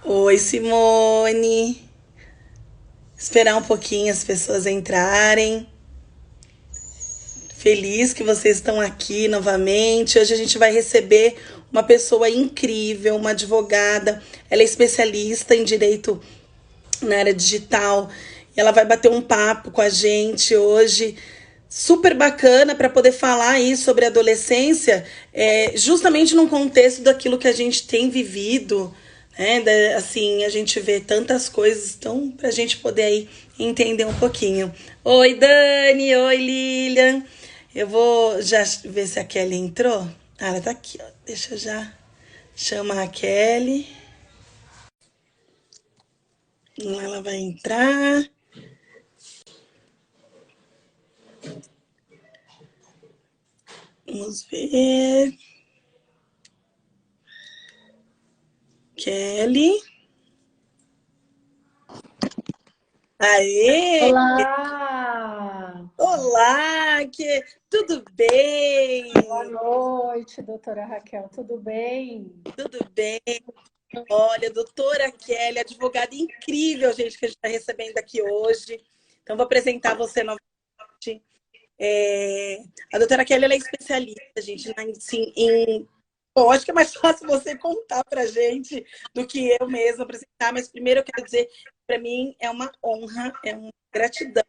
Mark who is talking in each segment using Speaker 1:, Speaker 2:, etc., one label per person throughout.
Speaker 1: Oi, Simone. Esperar um pouquinho as pessoas entrarem. Feliz que vocês estão aqui novamente. Hoje a gente vai receber uma pessoa incrível, uma advogada. Ela é especialista em direito na área digital. E ela vai bater um papo com a gente hoje, super bacana para poder falar aí sobre adolescência, justamente num contexto daquilo que a gente tem vivido, né? Assim, a gente vê tantas coisas, então, para a gente poder aí entender um pouquinho. Oi, Dani, oi, Lilian. Eu vou já ver se a Kelly entrou. Ah, ela tá aqui, ó. Deixa eu já chamar a Kelly. Ela vai entrar. Vamos ver. Kelly. Aê!
Speaker 2: Olá!
Speaker 1: Olá, tudo
Speaker 2: Boa
Speaker 1: bem?
Speaker 2: noite, doutora Raquel. Tudo bem?
Speaker 1: Tudo bem? Olha, doutora Kelly, advogada incrível, gente, que a gente está recebendo aqui hoje. Então, vou apresentar você novamente. A doutora Kelly, ela é especialista, gente, assim, em... Bom, acho que é mais fácil você contar para gente do que eu mesma apresentar, mas primeiro eu quero dizer, para mim é uma honra, é uma gratidão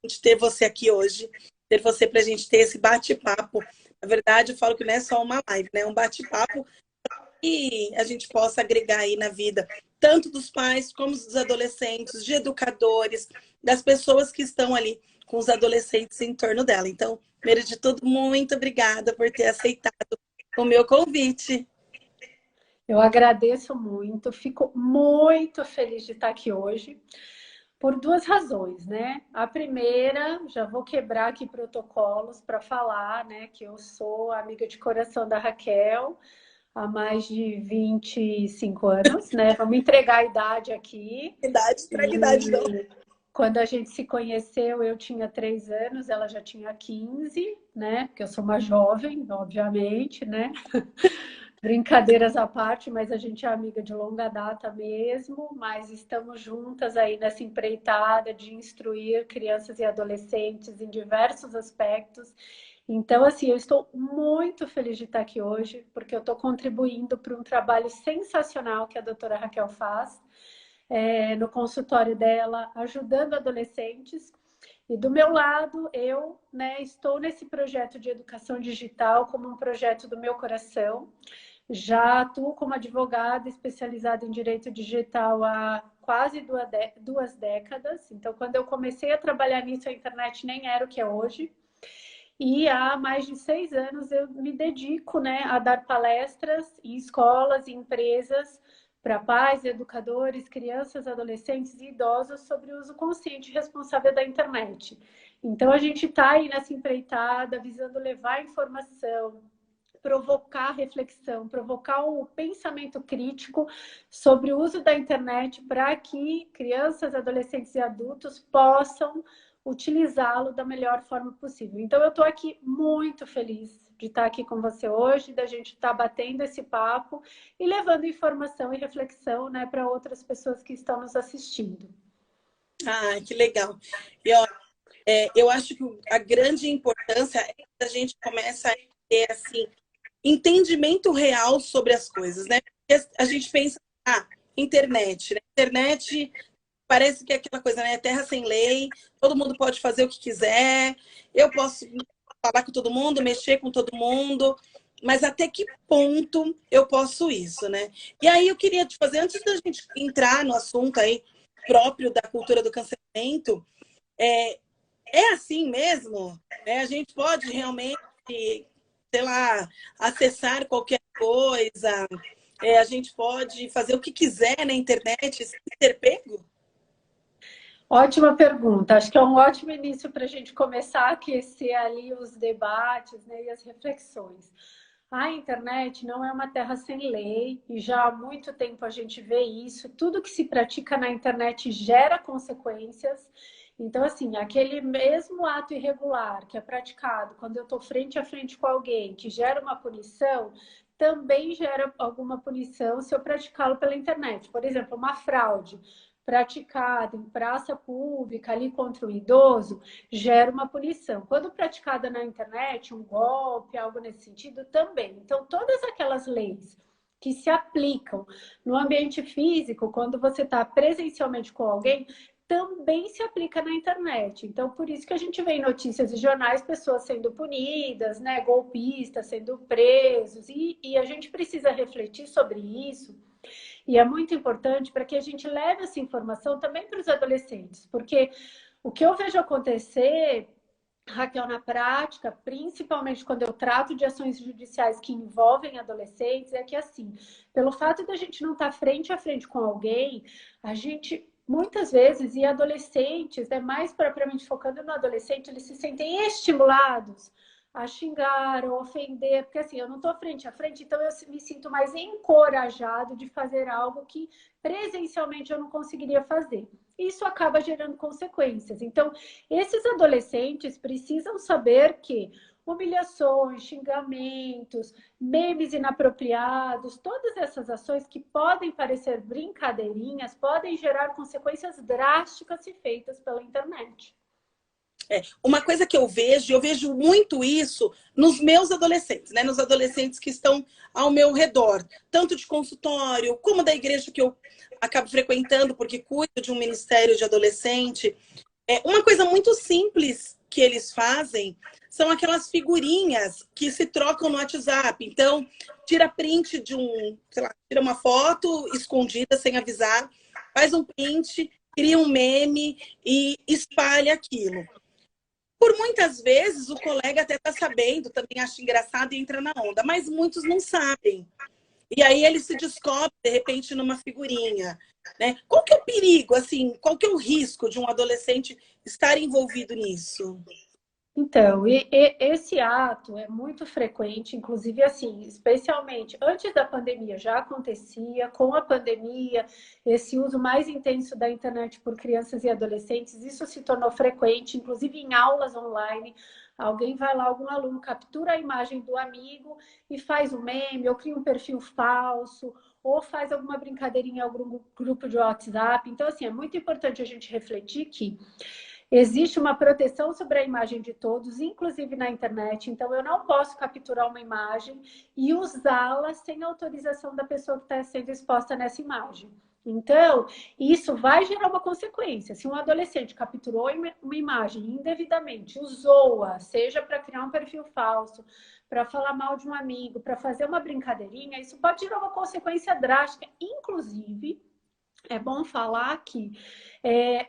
Speaker 1: de ter você aqui hoje, ter você para a gente ter esse bate-papo. Na verdade, eu falo que não é só uma live, né? É um bate-papo e a gente possa agregar aí na vida, tanto dos pais como dos adolescentes, de educadores, das pessoas que estão ali com os adolescentes em torno dela. Então, primeiro de tudo, muito obrigada por ter aceitado o meu convite.
Speaker 2: Eu agradeço muito, fico muito feliz de estar aqui hoje, por duas razões, né? A primeira, já vou quebrar aqui protocolos para falar, né, que eu sou amiga de coração da Raquel há mais de 25 anos, né? Vamos entregar a idade aqui.
Speaker 1: Idade, traga idade, não.
Speaker 2: E quando a gente se conheceu, eu tinha 3 anos, ela já tinha 15, né? Porque eu sou uma jovem, obviamente, né? Brincadeiras à parte, mas a gente é amiga de longa data mesmo, mas estamos juntas aí nessa empreitada de instruir crianças e adolescentes em diversos aspectos. Então, assim, eu estou muito feliz de estar aqui hoje, porque eu estou contribuindo para um trabalho sensacional que a doutora Raquel faz, no consultório dela, ajudando adolescentes. E do meu lado, eu, né, estou nesse projeto de educação digital como um projeto do meu coração. Já atuo como advogada especializada em direito digital há quase 2 décadas. Então, quando eu comecei a trabalhar nisso, a internet nem era o que é hoje. E há mais de 6 anos eu me dedico, né, a dar palestras em escolas e empresas para pais, educadores, crianças, adolescentes e idosos sobre o uso consciente e responsável da internet. Então a gente está aí nessa empreitada, visando levar informação, provocar reflexão, provocar o pensamento crítico sobre o uso da internet para que crianças, adolescentes e adultos possam utilizá-lo da melhor forma possível. Então, eu estou aqui muito feliz de estar aqui com você hoje, da gente estar batendo esse papo e levando informação e reflexão, né, para outras pessoas que estão nos assistindo.
Speaker 1: Ah, que legal. E ó, eu acho que a grande importância é que a gente começa a ter assim entendimento real sobre as coisas, né? Porque a gente pensa, internet, né? Internet parece que é aquela coisa, né? Terra sem lei, todo mundo pode fazer o que quiser, eu posso falar com todo mundo, mexer com todo mundo, mas até que ponto eu posso isso, né? E aí eu queria te fazer, antes da gente entrar no assunto aí próprio da cultura do cancelamento, é, é assim mesmo? A gente pode realmente, sei lá, acessar qualquer coisa, a gente pode fazer o que quiser na internet sem ser pego?
Speaker 2: Ótima pergunta. Acho que é um ótimo início para a gente começar a aquecer ali os debates, né, e as reflexões. A internet não é uma terra sem lei e já há muito tempo a gente vê isso. Tudo que se pratica na internet gera consequências. Então, assim, aquele mesmo ato irregular que é praticado quando eu estou frente a frente com alguém, que gera uma punição, também gera alguma punição se eu praticá-lo pela internet. Por exemplo, uma fraude praticada em praça pública ali contra um idoso gera uma punição. Quando praticada na internet, um golpe, algo nesse sentido, também. Então, todas aquelas leis que se aplicam no ambiente físico, quando você está presencialmente com alguém, também se aplica na internet. Então, por isso que a gente vê em notícias e jornais pessoas sendo punidas, né, golpistas sendo presos, e a gente precisa refletir sobre isso. E é muito importante para que a gente leve essa informação também para os adolescentes, porque o que eu vejo acontecer, Raquel, na prática, principalmente quando eu trato de ações judiciais que envolvem adolescentes, é que assim, pelo fato de a gente não estar frente a frente com alguém, a gente muitas vezes, e adolescentes, né, mais propriamente focando no adolescente, eles se sentem estimulados a xingar ou ofender, porque assim, eu não estou frente a frente, então eu me sinto mais encorajado de fazer algo que presencialmente eu não conseguiria fazer. Isso acaba gerando consequências. Então, esses adolescentes precisam saber que humilhações, xingamentos, memes inapropriados, todas essas ações que podem parecer brincadeirinhas, podem gerar consequências drásticas se feitas pela internet.
Speaker 1: Uma coisa que eu vejo muito isso nos meus adolescentes, né? Nos adolescentes que estão ao meu redor, tanto de consultório, como da igreja que eu acabo frequentando, porque cuido de um ministério de adolescente. Uma coisa muito simples que eles fazem são aquelas figurinhas que se trocam no WhatsApp. Então, tira print de sei lá, tira uma foto escondida sem avisar, faz um print, cria um meme e espalha aquilo. Por muitas vezes, o colega até está sabendo, também acha engraçado e entra na onda, mas muitos não sabem. E aí ele se descobre, de repente, numa figurinha. Né? Qual que é o perigo, assim, qual que é o risco de um adolescente estar envolvido nisso?
Speaker 2: Então, esse ato é muito frequente, inclusive assim, especialmente antes da pandemia já acontecia, com a pandemia, esse uso mais intenso da internet por crianças e adolescentes, isso se tornou frequente, inclusive em aulas online. Alguém vai lá, algum aluno captura a imagem do amigo e faz um meme, ou cria um perfil falso, ou faz alguma brincadeirinha em algum grupo de WhatsApp. Então, assim, é muito importante a gente refletir que existe uma proteção sobre a imagem de todos, inclusive na internet. Então, eu não posso capturar uma imagem e usá-la sem autorização da pessoa que está sendo exposta nessa imagem. Então, isso vai gerar uma consequência. Se um adolescente capturou uma imagem indevidamente, usou-a, seja para criar um perfil falso, para falar mal de um amigo, para fazer uma brincadeirinha, isso pode gerar uma consequência drástica. Inclusive, é bom falar que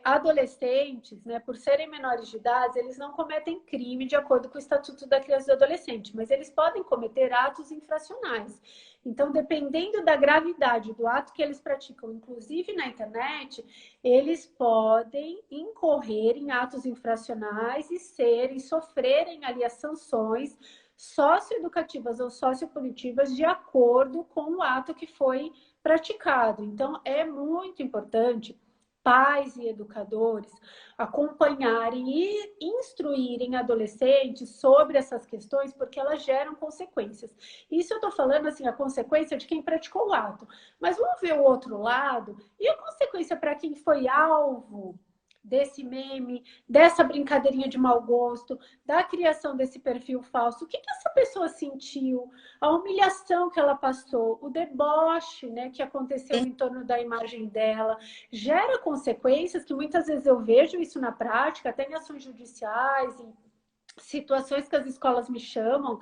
Speaker 2: adolescentes, né, por serem menores de idade, eles não cometem crime de acordo com o Estatuto da Criança e do Adolescente, mas eles podem cometer atos infracionais. Então, dependendo da gravidade do ato que eles praticam, inclusive na internet, eles podem incorrer em atos infracionais e sofrerem ali as sanções socioeducativas ou sociopunitivas de acordo com o ato que foi praticado. Então, é muito importante pais e educadores acompanharem e instruírem adolescentes sobre essas questões, porque elas geram consequências. Isso eu estou falando, assim, a consequência de quem praticou o ato. Mas vamos ver o outro lado, e a consequência para quem foi alvo desse meme, dessa brincadeirinha de mau gosto, da criação desse perfil falso. O que essa pessoa sentiu? A humilhação que ela passou, o deboche, né, que aconteceu em torno da imagem dela, gera consequências que muitas vezes eu vejo isso na prática, até em ações judiciais, em situações que as escolas me chamam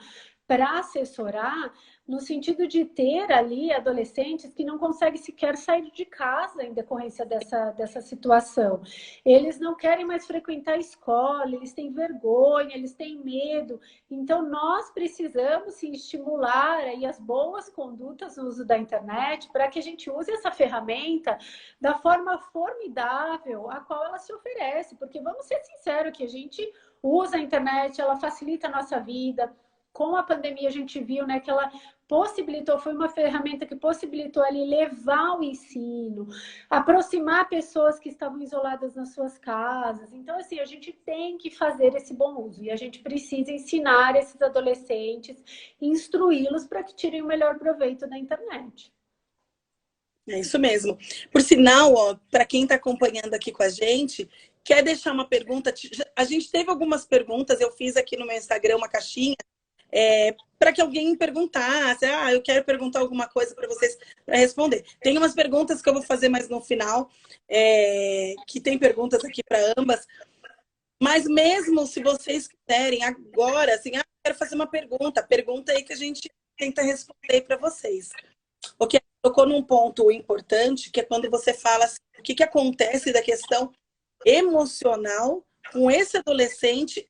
Speaker 2: para assessorar, no sentido de ter ali adolescentes que não conseguem sequer sair de casa em decorrência dessa situação. Eles não querem mais frequentar a escola, eles têm vergonha, eles têm medo. Então, nós precisamos sim, estimular aí as boas condutas no uso da internet para que a gente use essa ferramenta da forma formidável a qual ela se oferece. Porque vamos ser sinceros que a gente usa a internet, ela facilita a nossa vida, com a pandemia a gente viu, né, que ela possibilitou, foi uma ferramenta que possibilitou ali levar o ensino, aproximar pessoas que estavam isoladas nas suas casas. Então, assim, a gente tem que fazer esse bom uso e a gente precisa ensinar esses adolescentes, instruí-los para que tirem o melhor proveito da internet.
Speaker 1: É isso mesmo. Por sinal, ó, para quem está acompanhando aqui com a gente, quer deixar uma pergunta? A gente teve algumas perguntas, eu fiz aqui no meu Instagram uma caixinha, para que alguém perguntasse. Ah, eu quero perguntar alguma coisa para vocês para responder. Tem umas perguntas que eu vou fazer mais no final, que tem perguntas aqui para ambas. Mas mesmo se vocês quiserem agora, assim, eu quero fazer uma pergunta aí que a gente tenta responder para vocês. Porque tocou num ponto importante, que é quando você fala assim, o que acontece da questão emocional com esse adolescente,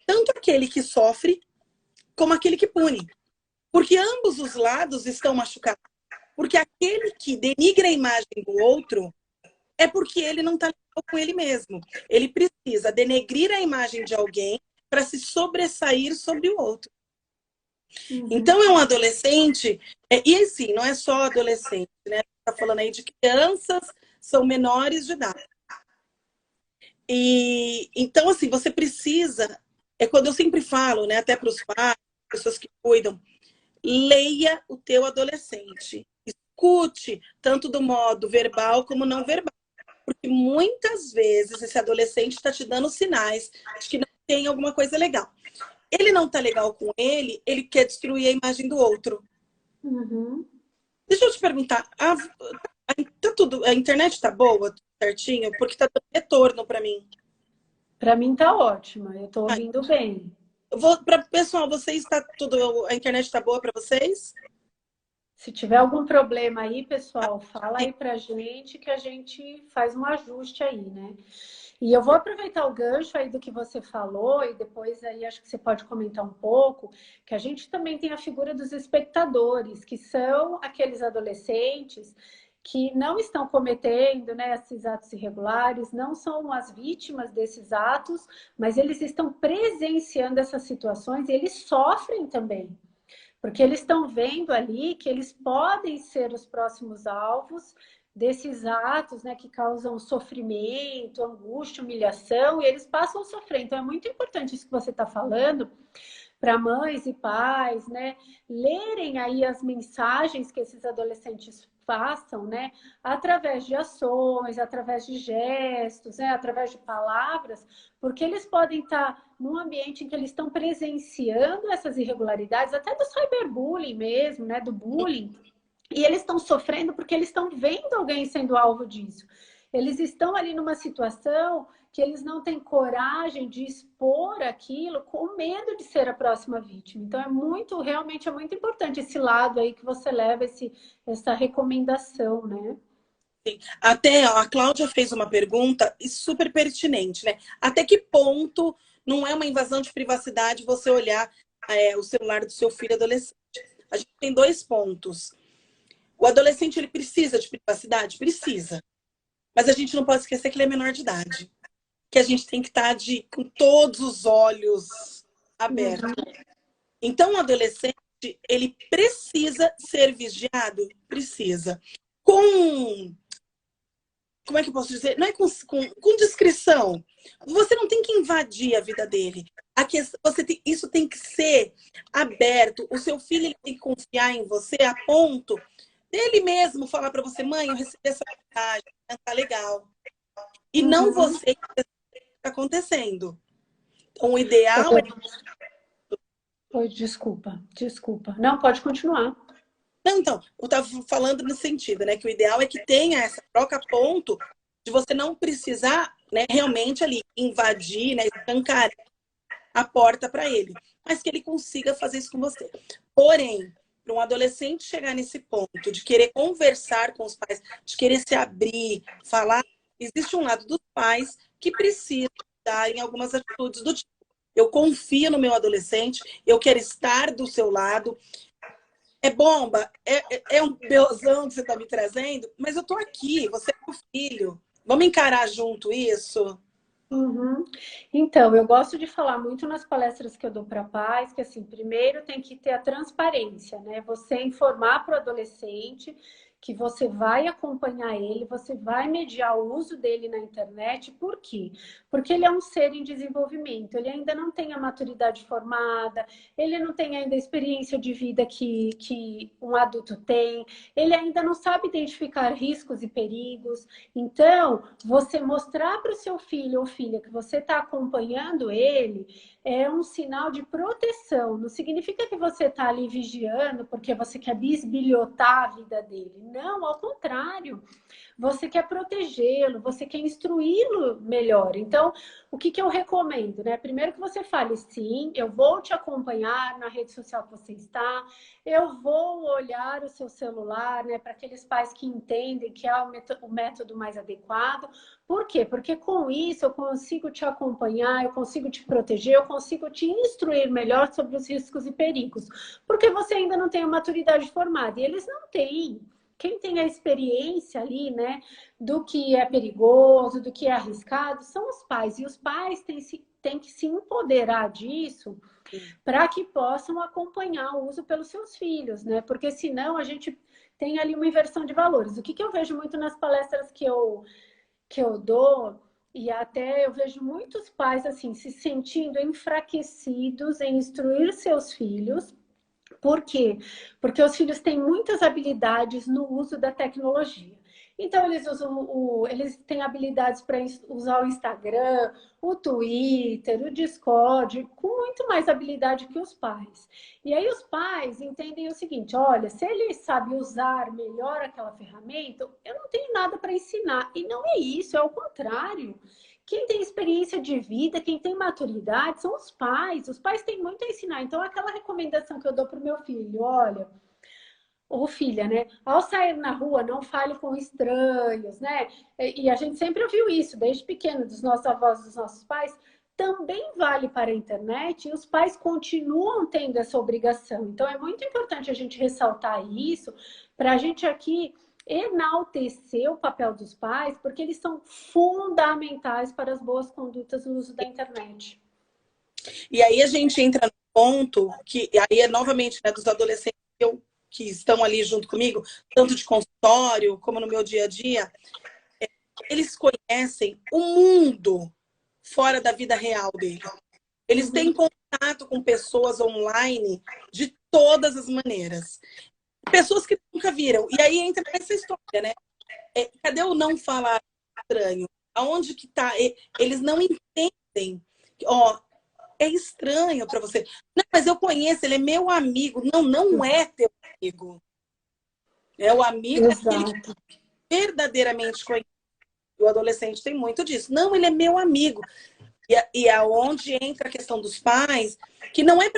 Speaker 1: tanto aquele que sofre como aquele que pune. Porque ambos os lados estão machucados. Porque aquele que denigra a imagem do outro é porque ele não está legal com ele mesmo. Ele precisa denegrir a imagem de alguém para se sobressair sobre o outro. Então, é um adolescente, e assim, não é só adolescente, né? Está falando aí de crianças, são menores de idade. E então, assim, você precisa, quando eu sempre falo, né, até para os pais, pessoas que cuidam, leia o teu adolescente. Escute, tanto do modo verbal como não verbal. Porque muitas vezes esse adolescente está te dando sinais de que não tem alguma coisa legal. Ele não tá legal com ele quer destruir a imagem do outro.
Speaker 2: Uhum.
Speaker 1: Deixa eu te perguntar, a internet tá boa, tudo certinho? Porque tá dando retorno para mim.
Speaker 2: Para mim tá ótima, eu tô ouvindo bem.
Speaker 1: Pessoal, a internet tá boa para vocês?
Speaker 2: Se tiver algum problema aí, pessoal, fala aí pra gente que a gente faz um ajuste aí, né? E eu vou aproveitar o gancho aí do que você falou e depois aí acho que você pode comentar um pouco, que a gente também tem a figura dos espectadores, que são aqueles adolescentes que não estão cometendo, né, esses atos irregulares, não são as vítimas desses atos, mas eles estão presenciando essas situações e eles sofrem também. Porque eles estão vendo ali que eles podem ser os próximos alvos desses atos, né, que causam sofrimento, angústia, humilhação, e eles passam a sofrer. Então, é muito importante isso que você está falando, para mães e pais, né, lerem aí as mensagens que esses adolescentes façam, né, através de ações, através de gestos, né, através de palavras, porque eles podem estar num ambiente em que eles estão presenciando essas irregularidades, até do cyberbullying mesmo, né, do bullying, e eles estão sofrendo porque eles estão vendo alguém sendo alvo disso. Eles estão ali numa situação que eles não têm coragem de expor aquilo com medo de ser a próxima vítima. Então, realmente é muito importante esse lado aí que você leva, essa recomendação, né?
Speaker 1: Sim. Até ó, a Cláudia fez uma pergunta super pertinente, né? Até que ponto não é uma invasão de privacidade você olhar o celular do seu filho adolescente? A gente tem 2 pontos. O adolescente, ele precisa de privacidade? Precisa. Mas a gente não pode esquecer que ele é menor de idade. Que a gente tem que estar com todos os olhos abertos. Então, o adolescente, ele precisa ser vigiado? Precisa. Como é que eu posso dizer? Não é com discrição. Você não tem que invadir a vida dele. Isso tem que ser aberto. O seu filho ele tem que confiar em você a ponto dele mesmo falar para você: mãe, eu recebi essa mensagem, tá legal. E não você que está acontecendo. Então, o ideal é...
Speaker 2: Oi, desculpa. Não, pode continuar.
Speaker 1: Não, então, eu estava falando no sentido, né? Que o ideal é que tenha essa troca a ponto de você não precisar, né, realmente ali invadir, né, escancar a porta para ele, mas que ele consiga fazer isso com você. Porém, para um adolescente chegar nesse ponto de querer conversar com os pais, de querer se abrir, falar, existe um lado dos pais que precisa dar em algumas atitudes do tipo: eu confio no meu adolescente, eu quero estar do seu lado. É bomba, é um beozão que você está me trazendo, mas eu tô aqui, você é meu filho. Vamos encarar junto isso?
Speaker 2: Uhum. Então, eu gosto de falar muito nas palestras que eu dou para pais, que assim, primeiro tem que ter a transparência, né? Você informar para o adolescente que você vai acompanhar ele, você vai mediar o uso dele na internet. Por quê? Porque ele é um ser em desenvolvimento, ele ainda não tem a maturidade formada, ele não tem ainda a experiência de vida que um adulto tem, ele ainda não sabe identificar riscos e perigos. Então, você mostrar para o seu filho ou filha que você está acompanhando ele é um sinal de proteção. Não significa que você está ali vigiando porque você quer bisbilhotar a vida dele. Não, ao contrário. Você quer protegê-lo, você quer instruí-lo melhor. Então, o que eu recomendo, né? Primeiro que você fale, sim, eu vou te acompanhar na rede social que você está, eu vou olhar o seu celular, né? Para aqueles pais que entendem que é o método mais adequado. Por quê? Porque com isso eu consigo te acompanhar, eu consigo te proteger, eu consigo te instruir melhor sobre os riscos e perigos. Porque você ainda não tem a maturidade formada e eles não têm. Quem tem a experiência ali, né, do que é perigoso, do que é arriscado, são os pais. E os pais têm que se empoderar disso para que possam acompanhar o uso pelos seus filhos, né? Porque senão a gente tem ali uma inversão de valores. O que eu vejo muito nas palestras que eu dou, e até eu vejo muitos pais assim se sentindo enfraquecidos em instruir seus filhos. Por quê? Porque os filhos têm muitas habilidades no uso da tecnologia. Então, eles têm habilidades para usar o Instagram, o Twitter, o Discord, com muito mais habilidade que os pais. E aí os pais entendem o seguinte: olha, se ele sabe usar melhor aquela ferramenta, eu não tenho nada para ensinar. E não é isso, é o contrário. Quem tem experiência de vida, quem tem maturidade, são os pais. Os pais têm muito a ensinar. Então, aquela recomendação que eu dou para o meu filho, olha, ou filha, né? Ao sair na rua, não fale com estranhos, né? E a gente sempre ouviu isso, desde pequeno, dos nossos avós, dos nossos pais. Também vale para a internet e os pais continuam tendo essa obrigação. Então, é muito importante a gente ressaltar isso para a gente aqui enaltecer o papel dos pais, porque eles são fundamentais para as boas condutas no uso da internet.
Speaker 1: E aí a gente entra no ponto que aí é novamente, né, dos adolescentes que estão ali junto comigo, tanto de consultório como no meu dia a dia, eles conhecem o mundo fora da vida real deles. Eles têm contato com pessoas online de todas as maneiras. Pessoas que nunca viram. E aí entra essa história, né? Cadê o não falar estranho? Aonde que tá? Eles não entendem. Ó, é estranho para você. Não, mas eu conheço, ele é meu amigo. Não, não é teu amigo. É o amigo daquele que verdadeiramente conhece. O adolescente tem muito disso. Não, ele é meu amigo. E aonde entra a questão dos pais, que não é,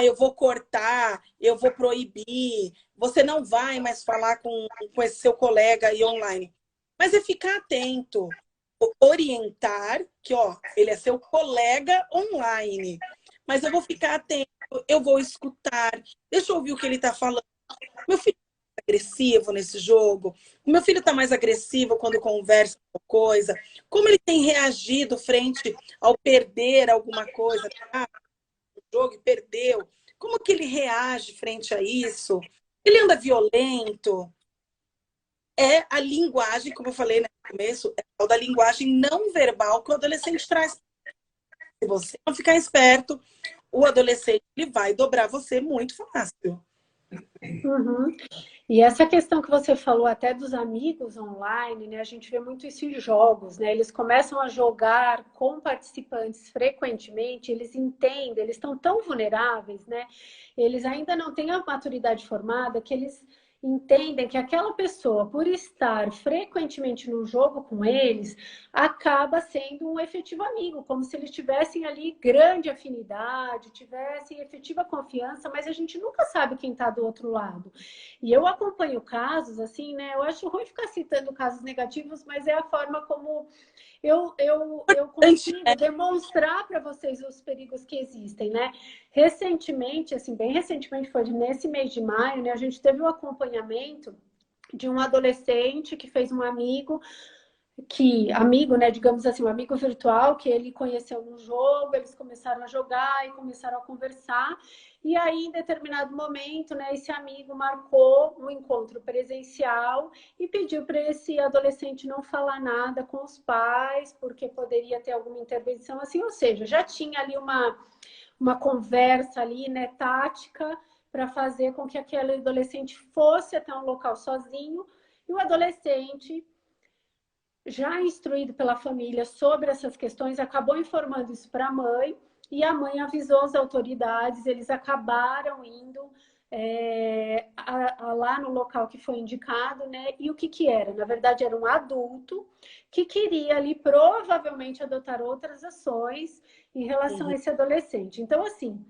Speaker 1: eu vou cortar, eu vou proibir, você não vai mais falar com esse seu colega aí online. Mas é ficar atento, orientar, que ó, ele é seu colega online, mas eu vou ficar atento, eu vou escutar, deixa eu ouvir o que ele está falando. Meu filho é agressivo nesse jogo, o meu filho está mais agressivo quando conversa com coisa, como ele tem reagido frente ao perder alguma coisa, tá? O jogo e perdeu, como que ele reage frente a isso? Ele anda violento? É a linguagem, como eu falei no começo, é a da linguagem não verbal que o adolescente traz. Se você não ficar esperto, o adolescente ele vai dobrar você muito fácil.
Speaker 2: Uhum. E essa questão que você falou até dos amigos online, né? A gente vê muito isso em jogos, né? Eles começam a jogar com participantes frequentemente, eles entendem, eles estão tão vulneráveis, né? Eles ainda não têm a maturidade formada que eles entendem que aquela pessoa, por estar frequentemente no jogo com eles, acaba sendo um efetivo amigo, como se eles tivessem ali grande afinidade, tivessem efetiva confiança, mas a gente nunca sabe quem está do outro lado. E eu acompanho casos, assim, né? Eu acho ruim ficar citando casos negativos, mas é a forma como eu consigo demonstrar para vocês os perigos que existem, né? Recentemente, assim, bem recentemente, foi nesse mês de maio, né? A gente teve um acompanhamento de um adolescente que fez um amigo que amigo, né, digamos assim, um amigo virtual que ele conheceu no jogo, eles começaram a jogar e começaram a conversar. E aí, em determinado momento, né, esse amigo marcou um encontro presencial e pediu para esse adolescente não falar nada com os pais, porque poderia ter alguma intervenção assim, ou seja, já tinha ali uma conversa ali, né, tática, para fazer com que aquele adolescente fosse até um local sozinho, e o adolescente, já instruído pela família sobre essas questões, acabou informando isso para a mãe, e a mãe avisou as autoridades, eles acabaram indo lá no local que foi indicado, né? E o que era? Na verdade, era um adulto que queria ali provavelmente adotar outras ações em relação a
Speaker 1: Uhum.
Speaker 2: esse adolescente. Então, assim,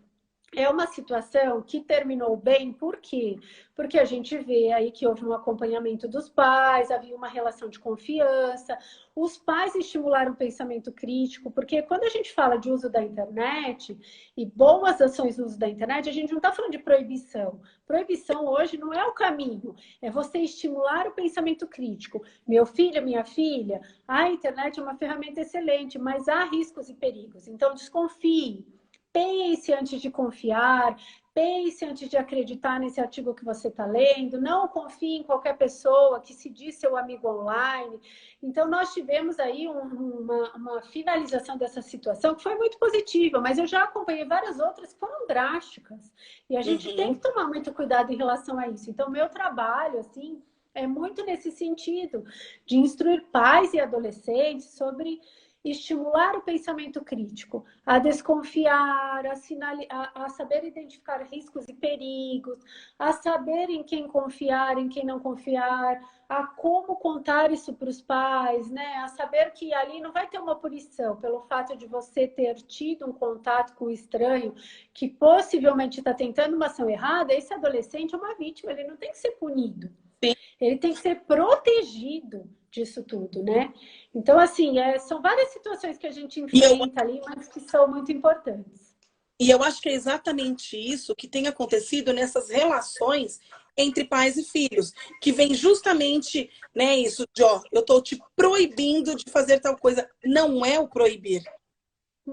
Speaker 2: é uma situação que terminou bem, por quê? Porque a gente vê aí que houve um acompanhamento dos pais, havia uma relação de confiança, os pais estimularam o pensamento crítico, porque quando a gente fala de uso da internet e boas ações no uso da internet, a gente não está falando de proibição. Proibição hoje não é o caminho, é você estimular o pensamento crítico. Meu filho, minha filha, a internet é uma ferramenta excelente, mas há riscos e perigos, então desconfie. Pense antes de confiar, pense antes de acreditar nesse artigo que você está lendo, não confie em qualquer pessoa que se diz seu amigo online. Então, nós tivemos aí uma finalização dessa situação que foi muito positiva, mas eu já acompanhei várias outras que foram drásticas. E a gente tem que tomar muito cuidado em relação a isso. Então, meu trabalho, assim, é muito nesse sentido, de instruir pais e adolescentes sobre estimular o pensamento crítico, a desconfiar, a saber identificar riscos e perigos, a saber em quem confiar, em quem não confiar, a como contar isso para os pais, né? A saber que ali não vai ter uma punição pelo fato de você ter tido um contato com um estranho que possivelmente está tentando uma ação errada. Esse adolescente é uma vítima, ele não tem que ser punido.
Speaker 1: Sim.
Speaker 2: Ele tem que ser protegido disso tudo, né? Então, assim, são várias situações que a gente enfrenta ali, mas que são muito importantes.
Speaker 1: E eu acho que é exatamente isso que tem acontecido nessas relações entre pais e filhos, que vem justamente, né, isso de, ó, eu tô te proibindo de fazer tal coisa. Não é o proibir,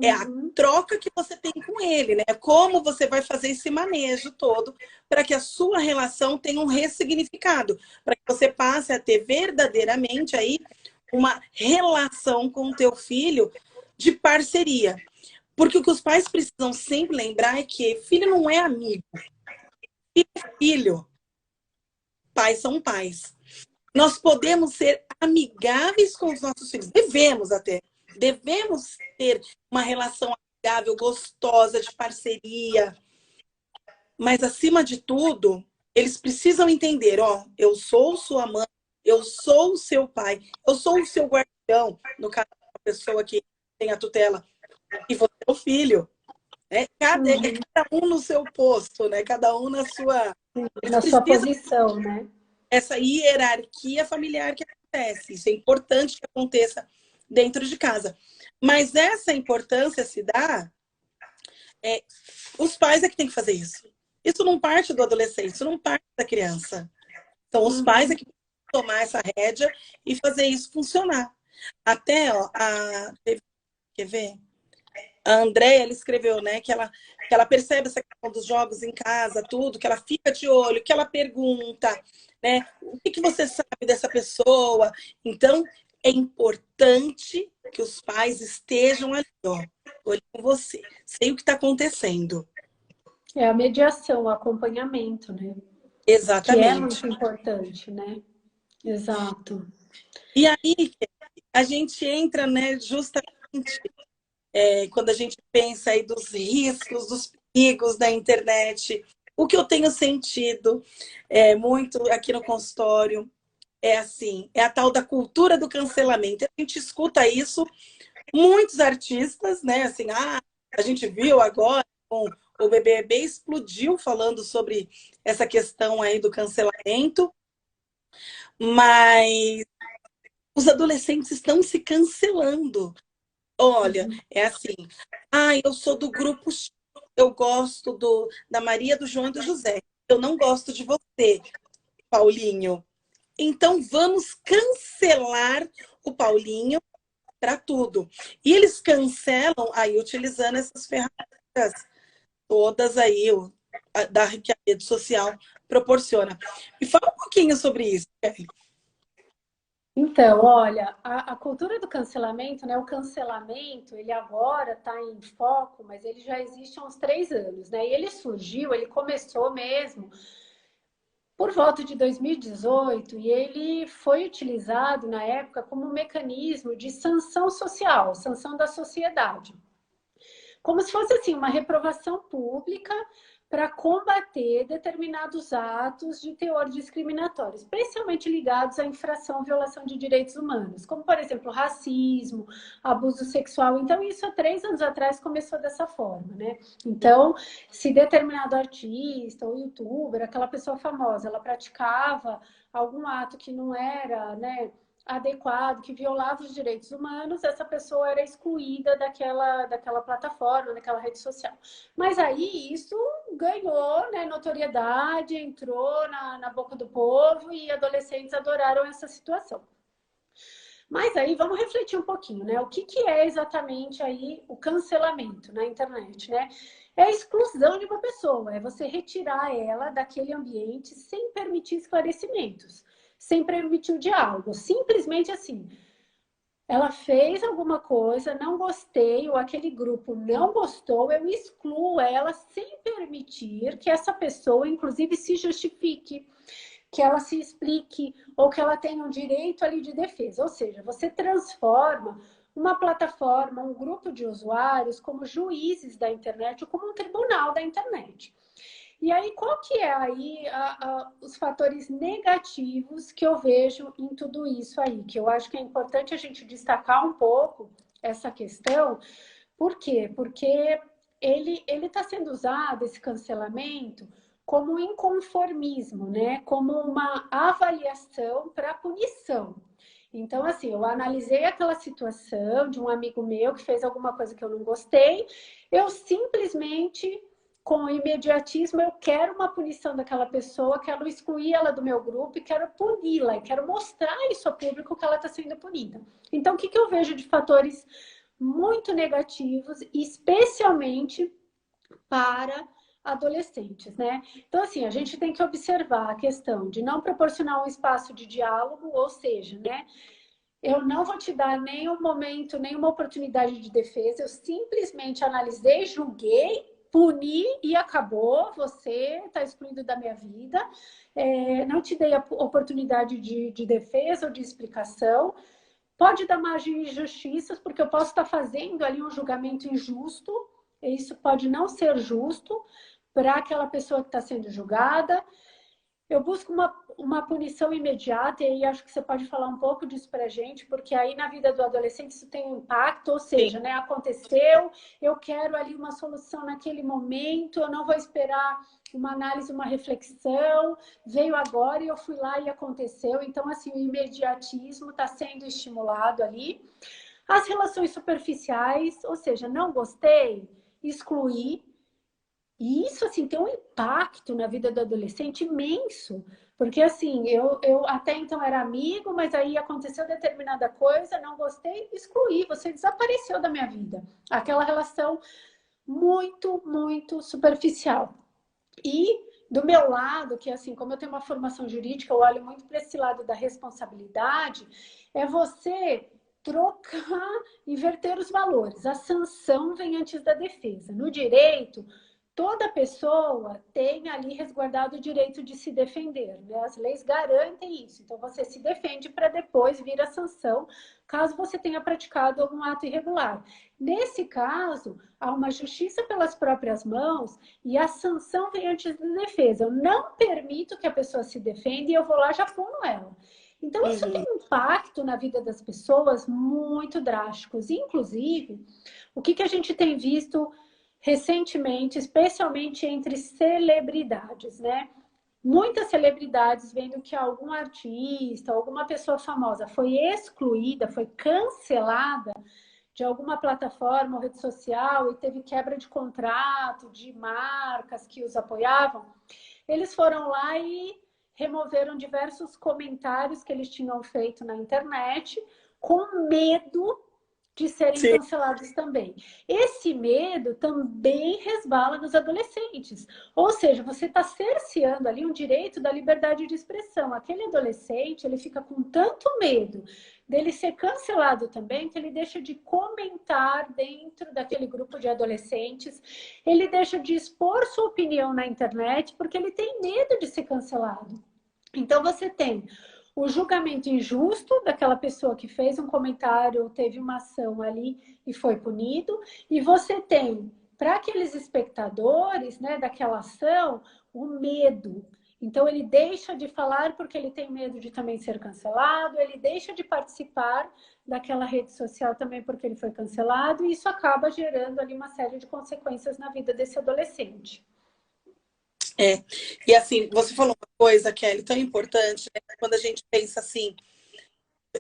Speaker 1: é a troca que você tem com ele, né? Como você vai fazer esse manejo todo para que a sua relação tenha um ressignificado, para que você passe a ter verdadeiramente aí uma relação com o teu filho de parceria. Porque o que os pais precisam sempre lembrar é que filho não é amigo. Filho é filho. Pais são pais. Nós podemos ser amigáveis com os nossos filhos. Devemos até. Devemos ter uma relação amigável, gostosa, de parceria. Mas, acima de tudo, eles precisam entender, ó, eu sou sua mãe, eu sou o seu pai, eu sou o seu guardião, no caso da pessoa que tem a tutela, e você é o filho. Cada um no seu posto, né? Cada um na sua...
Speaker 2: Na sua posição, né?
Speaker 1: Essa hierarquia familiar que acontece. Isso é importante que aconteça dentro de casa. Mas essa importância se dá... os pais é que tem que fazer isso. Isso não parte do adolescente, isso não parte da criança. Então, os pais é que tem que tomar essa rédea e fazer isso funcionar. Até, ó, quer ver? A Andréia, ela escreveu, né, que ela percebe essa questão dos jogos em casa, tudo, que ela fica de olho, que ela pergunta, né, o que você sabe dessa pessoa? Então, é importante que os pais estejam ali, ó, olhando você, sei o que está acontecendo.
Speaker 2: É a mediação, o acompanhamento, né? Que é
Speaker 1: Exatamente.
Speaker 2: muito importante, né? Exato.
Speaker 1: E aí, a gente entra, né, justamente... quando a gente pensa aí dos riscos, dos perigos da internet, o que eu tenho sentido muito aqui no consultório é assim, é a tal da cultura do cancelamento. A gente escuta isso, muitos artistas, né? Assim, a gente viu agora com o BBB explodiu falando sobre essa questão aí do cancelamento, mas os adolescentes estão se cancelando. Olha, é assim, eu sou do grupo X, eu gosto da Maria, do João e do José. Eu não gosto de você, Paulinho. Então vamos cancelar o Paulinho para tudo. E eles cancelam aí utilizando essas ferramentas todas aí que a rede social proporciona. E fala um pouquinho sobre isso, Kevin.
Speaker 2: Então, olha, a cultura do cancelamento, né? O cancelamento, ele agora está em foco, mas ele já existe há uns 3 anos, né? E ele surgiu, ele começou mesmo por volta de 2018 e ele foi utilizado na época como um mecanismo de sanção social, sanção da sociedade. Como se fosse assim, uma reprovação pública para combater determinados atos de teor discriminatório, especialmente ligados à infração ou violação de direitos humanos, como, por exemplo, racismo, abuso sexual. Então, isso há 3 anos atrás começou dessa forma, né? Então, se determinado artista ou youtuber, aquela pessoa famosa, ela praticava algum ato que não era, né, adequado, que violava os direitos humanos, essa pessoa era excluída daquela plataforma, daquela rede social. Mas aí isso ganhou, né, notoriedade, entrou na boca do povo e adolescentes adoraram essa situação. Mas aí vamos refletir um pouquinho, né? O que é exatamente aí o cancelamento na internet, né? É a exclusão de uma pessoa, é você retirar ela daquele ambiente sem permitir esclarecimentos, sem permitir o diálogo, simplesmente assim. Ela fez alguma coisa, não gostei, ou aquele grupo não gostou, eu excluo ela sem permitir que essa pessoa, inclusive, se justifique, que ela se explique, ou que ela tenha um direito ali de defesa. Ou seja, você transforma uma plataforma, um grupo de usuários como juízes da internet ou como um tribunal da internet. E aí, qual que é aí os fatores negativos que eu vejo em tudo isso aí? Que eu acho que é importante a gente destacar um pouco essa questão. Por quê? Porque ele está sendo usado, esse cancelamento, como um inconformismo, né? Como uma avaliação para punição. Então, assim, eu analisei aquela situação de um amigo meu que fez alguma coisa que eu não gostei, eu simplesmente com imediatismo, eu quero uma punição daquela pessoa, quero excluir ela do meu grupo e quero puni-la, e quero mostrar isso ao público que ela está sendo punida. Então, o que eu vejo de fatores muito negativos, especialmente para adolescentes, né? Então, assim, a gente tem que observar a questão de não proporcionar um espaço de diálogo, ou seja, né? Eu não vou te dar nenhum momento, nenhuma oportunidade de defesa, eu simplesmente analisei, julguei, puni e acabou, você está excluído da minha vida, não te dei a oportunidade de defesa ou de explicação, pode dar margem de injustiças, porque eu posso estar fazendo ali um julgamento injusto, e isso pode não ser justo para aquela pessoa que está sendo julgada. Eu busco uma punição imediata, e aí acho que você pode falar um pouco disso para a gente, porque aí na vida do adolescente isso tem um impacto, ou seja, né, aconteceu, eu quero ali uma solução naquele momento, eu não vou esperar uma análise, uma reflexão, veio agora e eu fui lá e aconteceu. Então, assim, o imediatismo está sendo estimulado ali. As relações superficiais, ou seja, não gostei, excluí. E isso, assim, tem um impacto na vida do adolescente imenso. Porque, assim, eu até então era amigo, mas aí aconteceu determinada coisa, não gostei, excluí, você desapareceu da minha vida. Aquela relação muito, muito superficial. E do meu lado, que assim, como eu tenho uma formação jurídica, eu olho muito para esse lado da responsabilidade, é você trocar, inverter os valores. A sanção vem antes da defesa. No direito, toda pessoa tem ali resguardado o direito de se defender, né? As leis garantem isso. Então, você se defende para depois vir a sanção, caso você tenha praticado algum ato irregular. Nesse caso, há uma justiça pelas próprias mãos e a sanção vem antes da defesa. Eu não permito que a pessoa se defenda e eu vou lá e já puno ela. Então, isso tem um impacto na vida das pessoas muito drásticos. Inclusive, o que a gente tem visto recentemente, especialmente entre celebridades, né? Muitas celebridades vendo que algum artista, alguma pessoa famosa foi excluída, foi cancelada de alguma plataforma ou rede social e teve quebra de contrato de marcas que os apoiavam, eles foram lá e removeram diversos comentários que eles tinham feito na internet com medo de serem
Speaker 1: Sim.
Speaker 2: cancelados também. Esse medo também resvala nos adolescentes. Ou seja, você está cerceando ali um direito da liberdade de expressão. Aquele adolescente, ele fica com tanto medo dele ser cancelado também, que ele deixa de comentar dentro daquele grupo de adolescentes, ele deixa de expor sua opinião na internet, porque ele tem medo de ser cancelado. Então, você tem o julgamento injusto daquela pessoa que fez um comentário, teve uma ação ali e foi punido, e você tem, para aqueles espectadores, né, daquela ação, o medo. Então, ele deixa de falar porque ele tem medo de também ser cancelado, ele deixa de participar daquela rede social também porque ele foi cancelado, e isso acaba gerando ali uma série de consequências na vida desse adolescente.
Speaker 1: E assim, você falou uma coisa, Kelly, tão importante, né? Quando a gente pensa assim,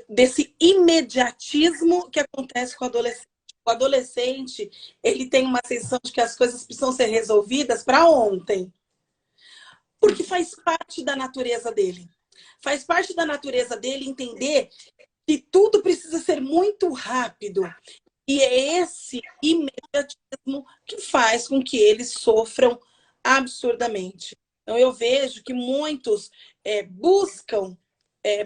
Speaker 1: desse imediatismo que acontece com o adolescente. O adolescente, ele tem uma sensação de que as coisas precisam ser resolvidas para ontem. Porque faz parte da natureza dele. Faz parte da natureza dele entender que tudo precisa ser muito rápido. E é esse imediatismo que faz com que eles sofram absurdamente. Então, eu vejo que muitos buscam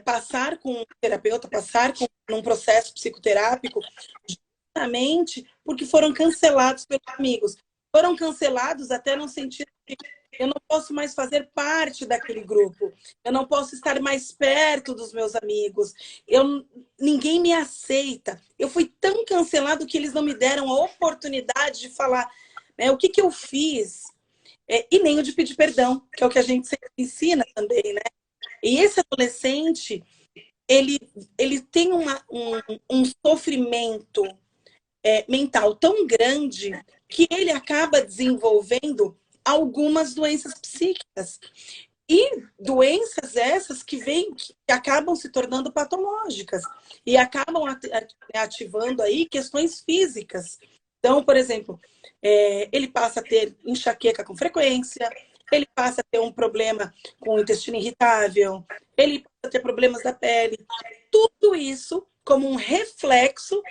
Speaker 1: passar com um terapeuta, passar com um processo psicoterápico, justamente porque foram cancelados pelos amigos. Foram cancelados até no sentido de eu não posso mais fazer parte daquele grupo, eu não posso estar mais perto dos meus amigos, ninguém me aceita. Eu fui tão cancelado que eles não me deram a oportunidade de falar, né, o que eu fiz, e nem o de pedir perdão, que é o que a gente sempre ensina também, né? E esse adolescente, ele tem um sofrimento mental tão grande que ele acaba desenvolvendo algumas doenças psíquicas. E doenças essas que acabam se tornando patológicas e acabam ativando aí questões físicas. Então, por exemplo, ele passa a ter enxaqueca com frequência, ele passa a ter um problema com o intestino irritável, ele passa a ter problemas da pele. Tudo isso como um reflexo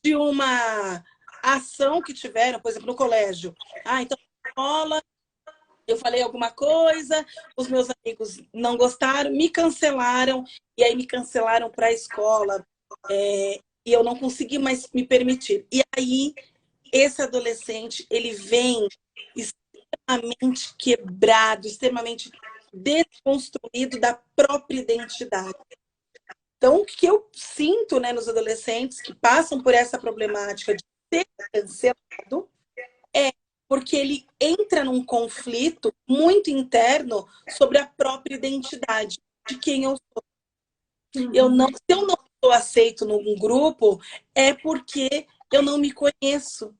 Speaker 1: de uma ação que tiveram, por exemplo, no colégio. Então, na escola, eu falei alguma coisa, os meus amigos não gostaram, me cancelaram, e aí me cancelaram para a escola, e eu não consegui mais me permitir. E aí, esse adolescente, ele vem extremamente quebrado, extremamente desconstruído da própria identidade. Então, o que eu sinto, né, nos adolescentes que passam por essa problemática de ser cancelado é porque ele entra num conflito muito interno sobre a própria identidade, de quem eu sou. Se eu não sou aceito num grupo, é porque eu não me conheço.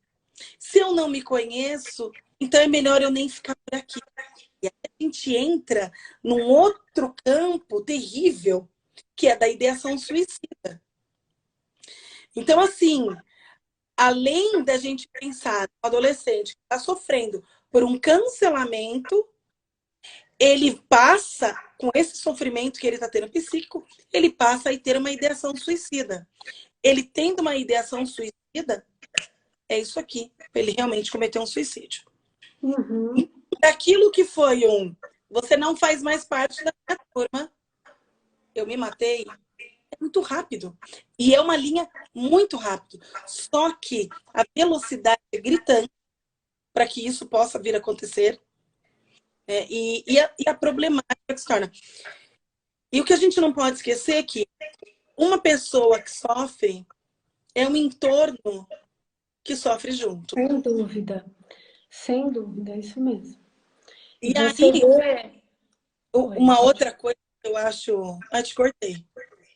Speaker 1: Se eu não me conheço, então é melhor eu nem ficar por aqui. E aí a gente entra num outro campo terrível, que é da ideação suicida. Então, assim, além da gente pensar no adolescente que está sofrendo por um cancelamento, ele passa, com esse sofrimento que ele está tendo psíquico, ele passa a ter uma ideação suicida. Ele tendo uma ideação suicida, é isso aqui, ele realmente cometeu um suicídio. Daquilo que foi você não faz mais parte da minha turma, eu me matei, é muito rápido. E é uma linha muito rápida. Só que a velocidade é gritante para que isso possa vir a acontecer. E a problemática que se torna. E o que a gente não pode esquecer é que uma pessoa que sofre é um entorno que sofre junto.
Speaker 2: Sem dúvida. Sem dúvida, é isso mesmo.
Speaker 1: E
Speaker 2: você
Speaker 1: aí,
Speaker 2: vê...
Speaker 1: uma outra coisa que eu acho... te cortei.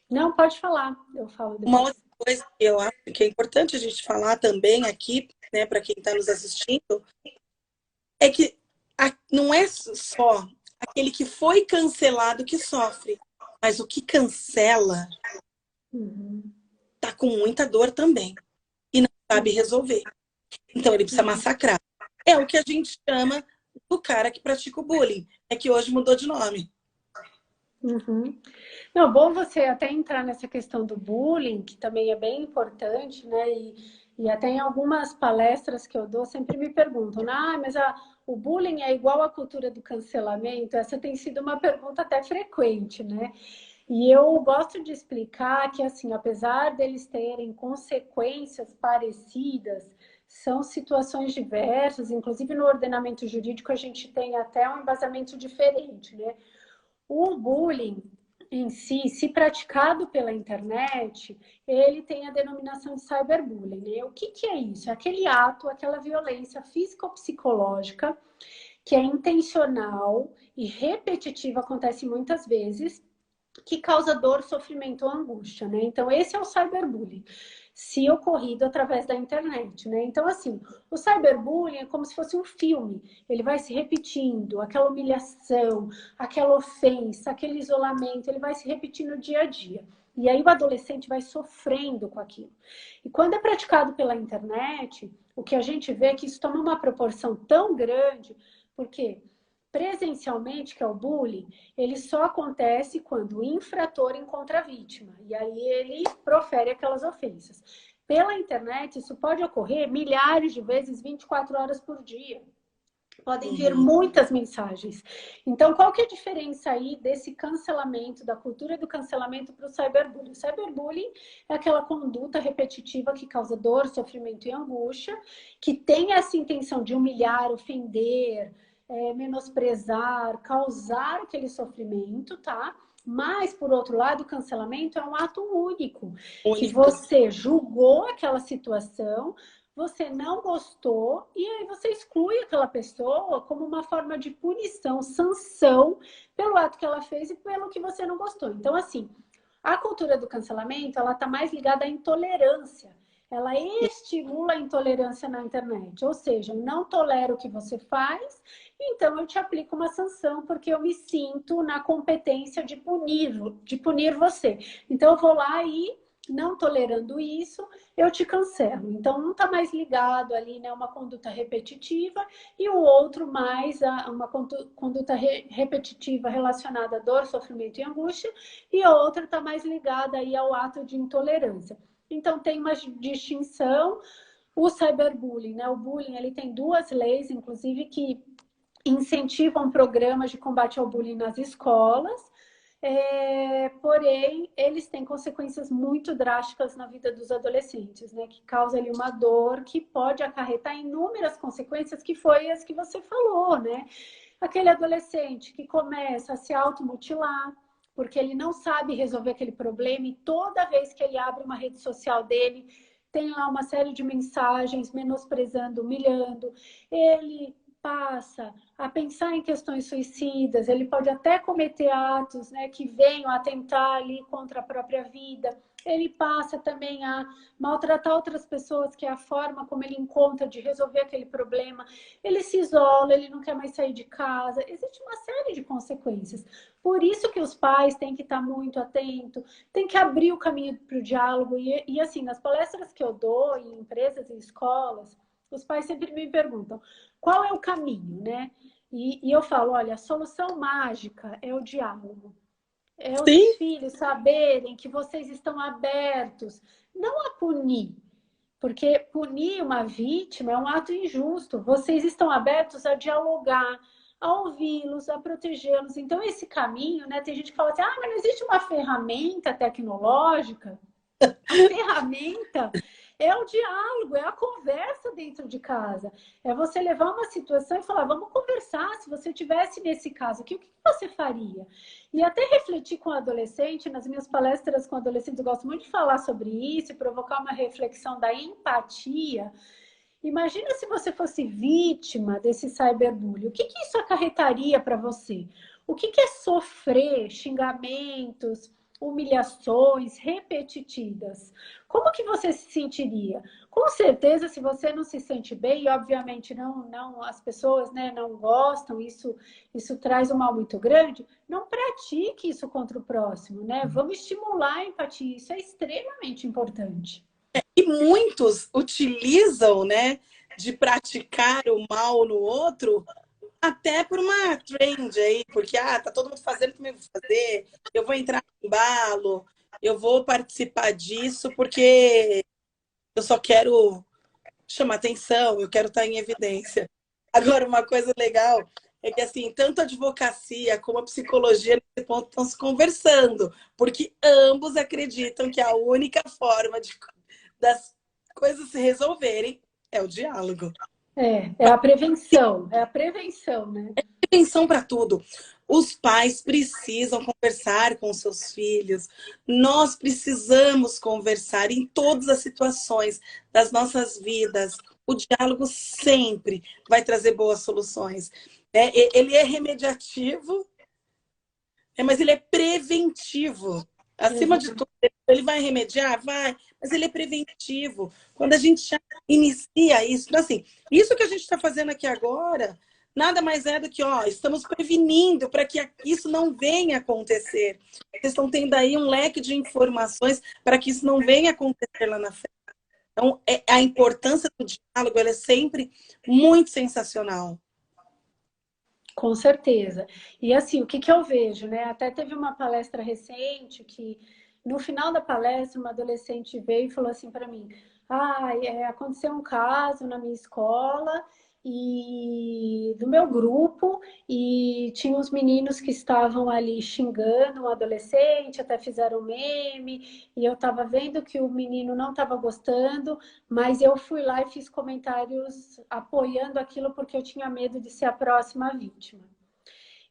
Speaker 2: Não, pode falar. Eu falo depois.
Speaker 1: Uma outra coisa que eu acho que é importante a gente falar também aqui, né, para quem está nos assistindo, é que não é só aquele que foi cancelado que sofre, mas o que cancela tá com muita dor também e não sabe resolver. Então ele precisa massacrar. É o que a gente chama do cara que pratica o bullying, é que hoje mudou de nome.
Speaker 2: Uhum. Não, bom você até entrar nessa questão do bullying, que também é bem importante, né? E até em algumas palestras que eu dou, sempre me perguntam, mas o bullying é igual à cultura do cancelamento? Essa tem sido uma pergunta até frequente, né? E eu gosto de explicar que, assim, apesar deles terem consequências parecidas, são situações diversas, inclusive no ordenamento jurídico a gente tem até um embasamento diferente, né? O bullying em si, se praticado pela internet, ele tem a denominação de cyberbullying, né? O que é isso? É aquele ato, aquela violência físico-psicológica que é intencional e repetitiva, acontece muitas vezes, que causa dor, sofrimento ou angústia, né? Então, esse é o cyberbullying, se ocorrido através da internet, né? Então, assim, o cyberbullying é como se fosse um filme. Ele vai se repetindo, aquela humilhação, aquela ofensa, aquele isolamento, ele vai se repetindo dia a dia. E aí o adolescente vai sofrendo com aquilo. E quando é praticado pela internet, o que a gente vê é que isso toma uma proporção tão grande, porque presencialmente, que é o bullying, ele só acontece quando o infrator encontra a vítima. E aí ele profere aquelas ofensas. Pela internet, isso pode ocorrer milhares de vezes, 24 horas por dia. Podem vir muitas mensagens. Então, qual que é a diferença aí desse cancelamento, da cultura do cancelamento para o cyberbullying? O cyberbullying é aquela conduta repetitiva que causa dor, sofrimento e angústia, que tem essa intenção de humilhar, ofender, menosprezar, causar aquele sofrimento, tá? Mas, por outro lado, o cancelamento é um ato único, que você julgou aquela situação, você não gostou e aí você exclui aquela pessoa como uma forma de punição, sanção pelo ato que ela fez e pelo que você não gostou. Então, assim, a cultura do cancelamento, ela está mais ligada à intolerância. Ela estimula a intolerância na internet. Ou seja, eu não tolero o que você faz, então eu te aplico uma sanção porque eu me sinto na competência de punir você. Então eu vou lá e, não tolerando isso, eu te cancelo. Então, um está mais ligado ali, né, uma conduta repetitiva, e o outro mais a uma conduta repetitiva relacionada a dor, sofrimento e angústia, e a outra está mais ligada aí ao ato de intolerância. Então, tem uma distinção. O cyberbullying, né? O bullying, ele tem duas leis, inclusive, que incentivam programas de combate ao bullying nas escolas. Porém, eles têm consequências muito drásticas na vida dos adolescentes, né? Que causa ali uma dor que pode acarretar inúmeras consequências, que foi as que você falou, né? Aquele adolescente que começa a se automutilar, porque ele não sabe resolver aquele problema e toda vez que ele abre uma rede social dele, tem lá uma série de mensagens menosprezando, humilhando. Ele passa a pensar em questões suicidas, ele pode até cometer atos, né, que venham a atentar ali contra a própria vida. Ele passa também a maltratar outras pessoas, que é a forma como ele encontra de resolver aquele problema. Ele se isola, ele não quer mais sair de casa. Existe uma série de consequências. Por isso que os pais têm que estar muito atentos, têm que abrir o caminho para o diálogo. E assim, nas palestras que eu dou em empresas e escolas, os pais sempre me perguntam qual é o caminho, né? E eu falo, olha, a solução mágica é o diálogo. É os
Speaker 1: Sim.
Speaker 2: filhos saberem que vocês estão abertos, não a punir, porque punir uma vítima é um ato injusto. Vocês estão abertos a dialogar, a ouvi-los, a protegê-los. Então, esse caminho, né? Tem gente que fala assim, mas não existe uma ferramenta tecnológica. A ferramenta é o diálogo, é a conversa dentro de casa. É você levar uma situação e falar, vamos conversar. Se você tivesse nesse caso aqui, o que você faria? E até refletir com o adolescente, nas minhas palestras com adolescentes, eu gosto muito de falar sobre isso e provocar uma reflexão da empatia. Imagina se você fosse vítima desse cyberbullying. O que isso acarretaria para você? O que é sofrer xingamentos, humilhações repetitivas? Como que você se sentiria? Com certeza, se você não se sente bem, e obviamente não as pessoas, né, não gostam, isso traz um mal muito grande, não pratique isso contra o próximo, né? Vamos estimular a empatia, isso é extremamente importante.
Speaker 1: E muitos utilizam, né, de praticar o mal no outro até por uma trend aí, porque tá todo mundo fazendo, também vou fazer, eu vou entrar no embalo, eu vou participar disso porque eu só quero chamar atenção, eu quero estar em evidência. Agora, uma coisa legal é que, assim, tanto a advocacia como a psicologia nesse ponto estão se conversando, porque ambos acreditam que a única forma das coisas se resolverem é o diálogo.
Speaker 2: É a prevenção, né?
Speaker 1: Atenção para tudo. Os pais precisam conversar com seus filhos. Nós precisamos conversar em todas as situações das nossas vidas. O diálogo sempre vai trazer boas soluções. Ele é remediativo, mas ele é preventivo. Acima de tudo, ele vai remediar? Vai, mas ele é preventivo. Quando a gente já inicia isso, então, assim, isso que a gente está fazendo aqui agora, nada mais é do que, estamos prevenindo para que isso não venha acontecer. Vocês estão tendo aí um leque de informações para que isso não venha acontecer lá na frente. Então, a importância do diálogo, ela é sempre muito sensacional.
Speaker 2: Com certeza. E assim, o que eu vejo, né? Até teve uma palestra recente que, no final da palestra, uma adolescente veio e falou assim para mim: aconteceu um caso na minha escola e do meu grupo, e tinha uns meninos que estavam ali xingando um adolescente, até fizeram meme, e eu estava vendo que o menino não estava gostando, mas eu fui lá e fiz comentários apoiando aquilo porque eu tinha medo de ser a próxima vítima.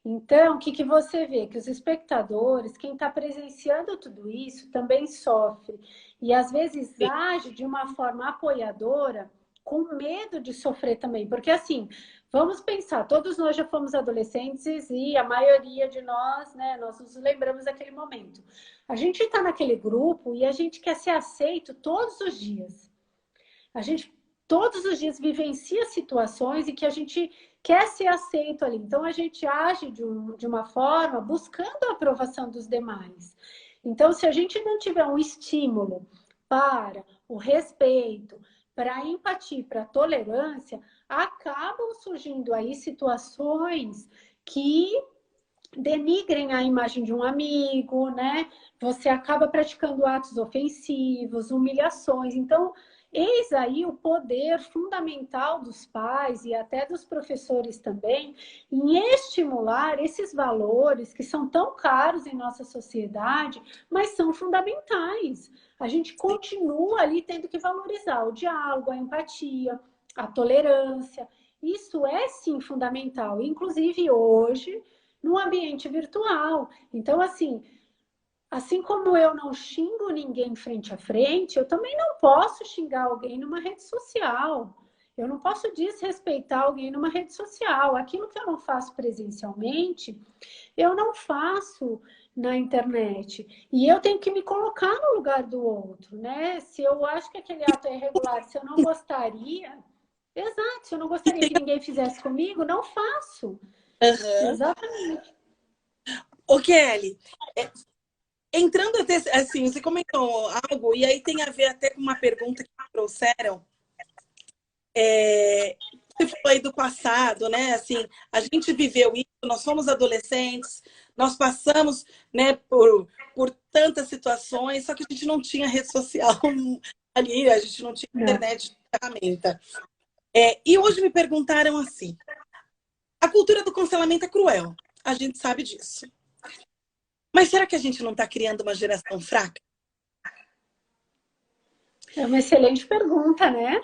Speaker 2: Então, o que você vê? Que os espectadores, quem está presenciando tudo isso, também sofre. E às vezes age de uma forma apoiadora, com medo de sofrer também. Porque assim, vamos pensar, todos nós já fomos adolescentes e a maioria de nós, né, nós nos lembramos daquele momento. A gente está naquele grupo e a gente quer ser aceito todos os dias. A gente todos os dias vivencia situações em que a gente quer ser aceito ali. Então, a gente age de uma forma buscando a aprovação dos demais. Então, se a gente não tiver um estímulo para o respeito, para a empatia, para a tolerância, acabam surgindo aí situações que denigrem a imagem de um amigo, né? Você acaba praticando atos ofensivos, humilhações. Então, eis aí o poder fundamental dos pais e até dos professores também em estimular esses valores que são tão caros em nossa sociedade, mas são fundamentais. A gente continua ali tendo que valorizar o diálogo, a empatia, a tolerância. Isso é sim fundamental. Inclusive hoje, no ambiente virtual. Então, assim como eu não xingo ninguém frente a frente, eu também não posso xingar alguém numa rede social. Eu não posso desrespeitar alguém numa rede social. Aquilo que eu não faço presencialmente, eu não faço na internet. E eu tenho que me colocar no lugar do outro, né? Se eu acho que aquele ato é irregular, se eu não gostaria, exato, se eu não gostaria que ninguém fizesse comigo, não faço. Exatamente.
Speaker 1: Ô, Kelly, entrando até assim, você comentou algo, e aí tem a ver até com uma pergunta que me trouxeram. Você falou aí do passado, né? Assim, a gente viveu isso, nós somos adolescentes, nós passamos, né, por tantas situações, só que a gente não tinha rede social ali, a gente não tinha internet, ferramenta. E hoje me perguntaram assim: a cultura do cancelamento é cruel, a gente sabe disso. Mas será que a gente não está criando uma geração fraca?
Speaker 2: É uma excelente pergunta, né?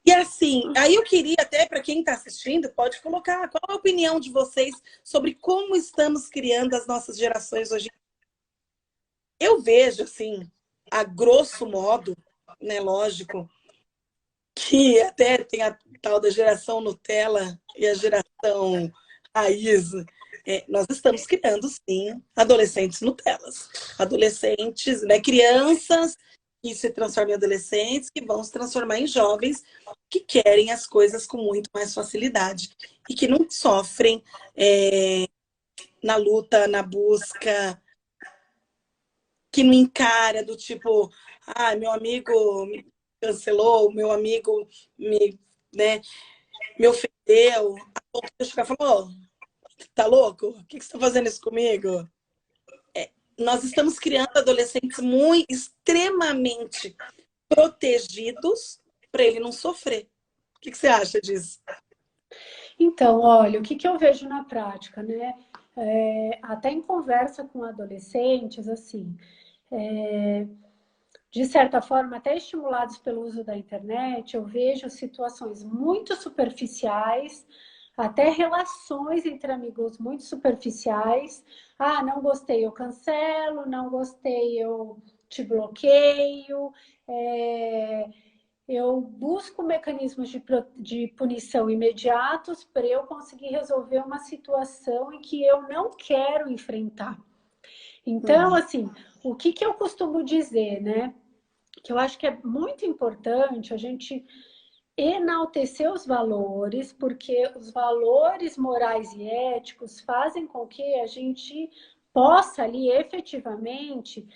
Speaker 1: E assim, aí eu queria até, para quem está assistindo, pode colocar qual a opinião de vocês sobre como estamos criando as nossas gerações hoje. Eu vejo, assim, a grosso modo, né, lógico, que até tem a tal da geração Nutella e a geração raiz. Nós estamos criando, sim, adolescentes Nutellas. Adolescentes, né, crianças que se transformam em adolescentes, que vão se transformar em jovens que querem as coisas com muito mais facilidade e que não sofrem na luta, na busca, que não encara do tipo, meu amigo me cancelou, meu amigo me, né, me ofendeu, deu, a ponto de eu chegar e falar, ô, tá louco? O que você tá fazendo isso comigo? Nós estamos criando adolescentes muito, extremamente protegidos para ele não sofrer. O que você acha disso?
Speaker 2: Então, olha, o que que eu vejo na prática, né? Até em conversa com adolescentes, assim, de certa forma, até estimulados pelo uso da internet, eu vejo situações muito superficiais, até relações entre amigos muito superficiais. Ah, não gostei, eu cancelo, não gostei, eu te bloqueio. Eu busco mecanismos de punição imediatos para eu conseguir resolver uma situação em que eu não quero enfrentar. Então, assim, o que que eu costumo dizer, né? Que eu acho que é muito importante a gente enaltecer os valores, porque os valores morais e éticos fazem com que a gente possa ali efetivamente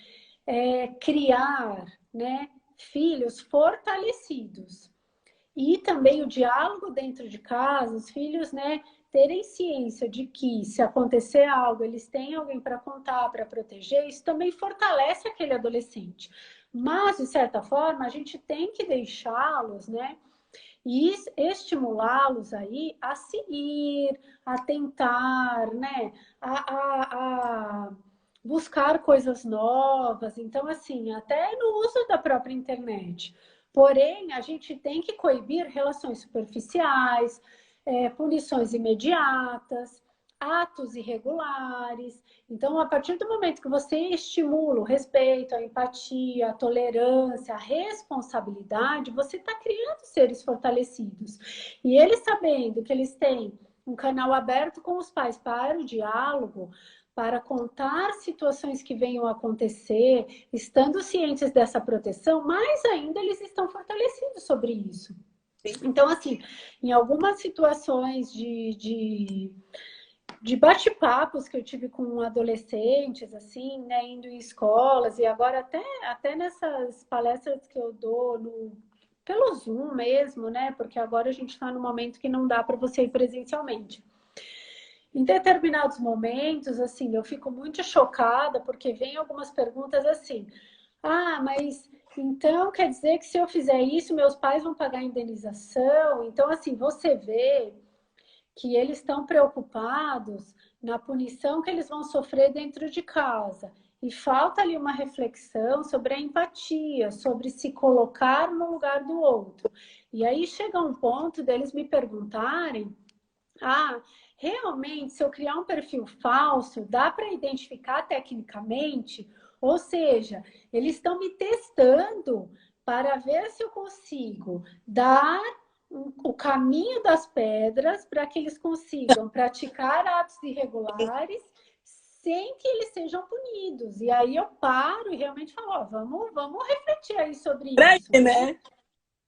Speaker 2: criar, né, filhos fortalecidos. E também o diálogo dentro de casa, os filhos, né, terem ciência de que se acontecer algo, eles têm alguém para contar, para proteger, isso também fortalece aquele adolescente. Mas, de certa forma, a gente tem que deixá-los, né, e estimulá-los aí a seguir, a tentar, né, a buscar coisas novas. Então, assim, até no uso da própria internet. Porém, a gente tem que coibir relações superficiais, punições imediatas, atos irregulares. Então, a partir do momento que você estimula o respeito, a empatia, a tolerância, a responsabilidade, você está criando seres fortalecidos. E eles sabendo que eles têm um canal aberto com os pais para o diálogo, para contar situações que venham a acontecer, estando cientes dessa proteção, mais ainda eles estão fortalecidos sobre isso. Então, assim, em algumas situações de bate-papos que eu tive com adolescentes, assim, né, indo em escolas, e agora até nessas palestras que eu dou pelo Zoom mesmo, né, porque agora a gente está no momento que não dá para você ir presencialmente. Em determinados momentos, assim, eu fico muito chocada porque vem algumas perguntas assim: ah, mas então quer dizer que se eu fizer isso, meus pais vão pagar indenização? Então, assim, você vê que eles estão preocupados na punição que eles vão sofrer dentro de casa. E falta ali uma reflexão sobre a empatia, sobre se colocar no lugar do outro. E aí chega um ponto deles me perguntarem: ah, realmente, se eu criar um perfil falso, dá para identificar tecnicamente? Ou seja, eles estão me testando para ver se eu consigo dar o caminho das pedras para que eles consigam praticar atos irregulares sem que eles sejam punidos. E aí eu paro e realmente falo, ó, vamos refletir aí sobre isso, né?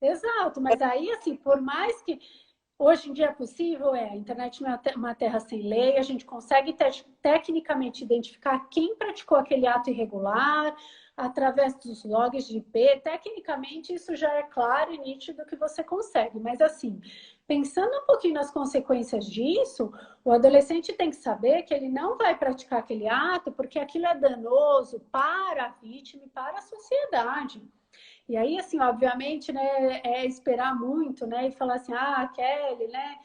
Speaker 2: Exato, mas aí, assim, por mais que hoje em dia é possível, a internet não é uma terra sem lei, a gente consegue tecnicamente identificar quem praticou aquele ato irregular através dos logs de IP. Tecnicamente, isso já é claro e nítido que você consegue, mas assim, pensando um pouquinho nas consequências disso, o adolescente tem que saber que ele não vai praticar aquele ato porque aquilo é danoso para a vítima e para a sociedade. E aí, assim, obviamente, né, é esperar muito, né, e falar assim, ah, Kelly, né,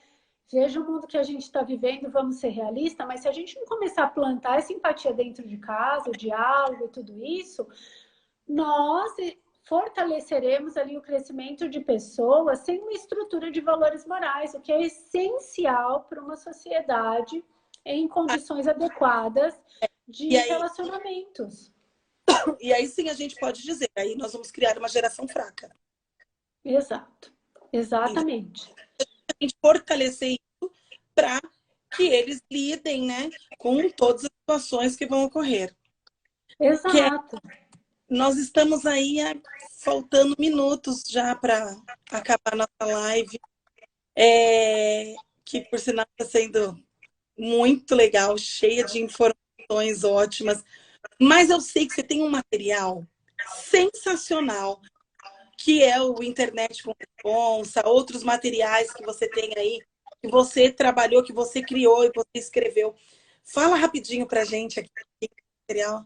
Speaker 2: veja o mundo que a gente está vivendo, vamos ser realistas, mas se a gente não começar a plantar essa empatia dentro de casa, o diálogo e tudo isso, nós fortaleceremos ali o crescimento de pessoas sem uma estrutura de valores morais, o que é essencial para uma sociedade em condições adequadas de relacionamentos.
Speaker 1: E aí sim a gente pode dizer, aí nós vamos criar uma geração fraca.
Speaker 2: Exato, exatamente.
Speaker 1: A gente fortalecer isso para que eles lidem, né, com todas as situações que vão ocorrer.
Speaker 2: Exato.
Speaker 1: Nós estamos aí faltando minutos já para acabar nossa live, que por sinal está sendo muito legal, cheia de informações ótimas. Mas eu sei que você tem um material sensacional, que é o Internet com Responsa, outros materiais que você tem aí que você trabalhou, que você criou e você escreveu. Fala rapidinho pra gente aqui do material.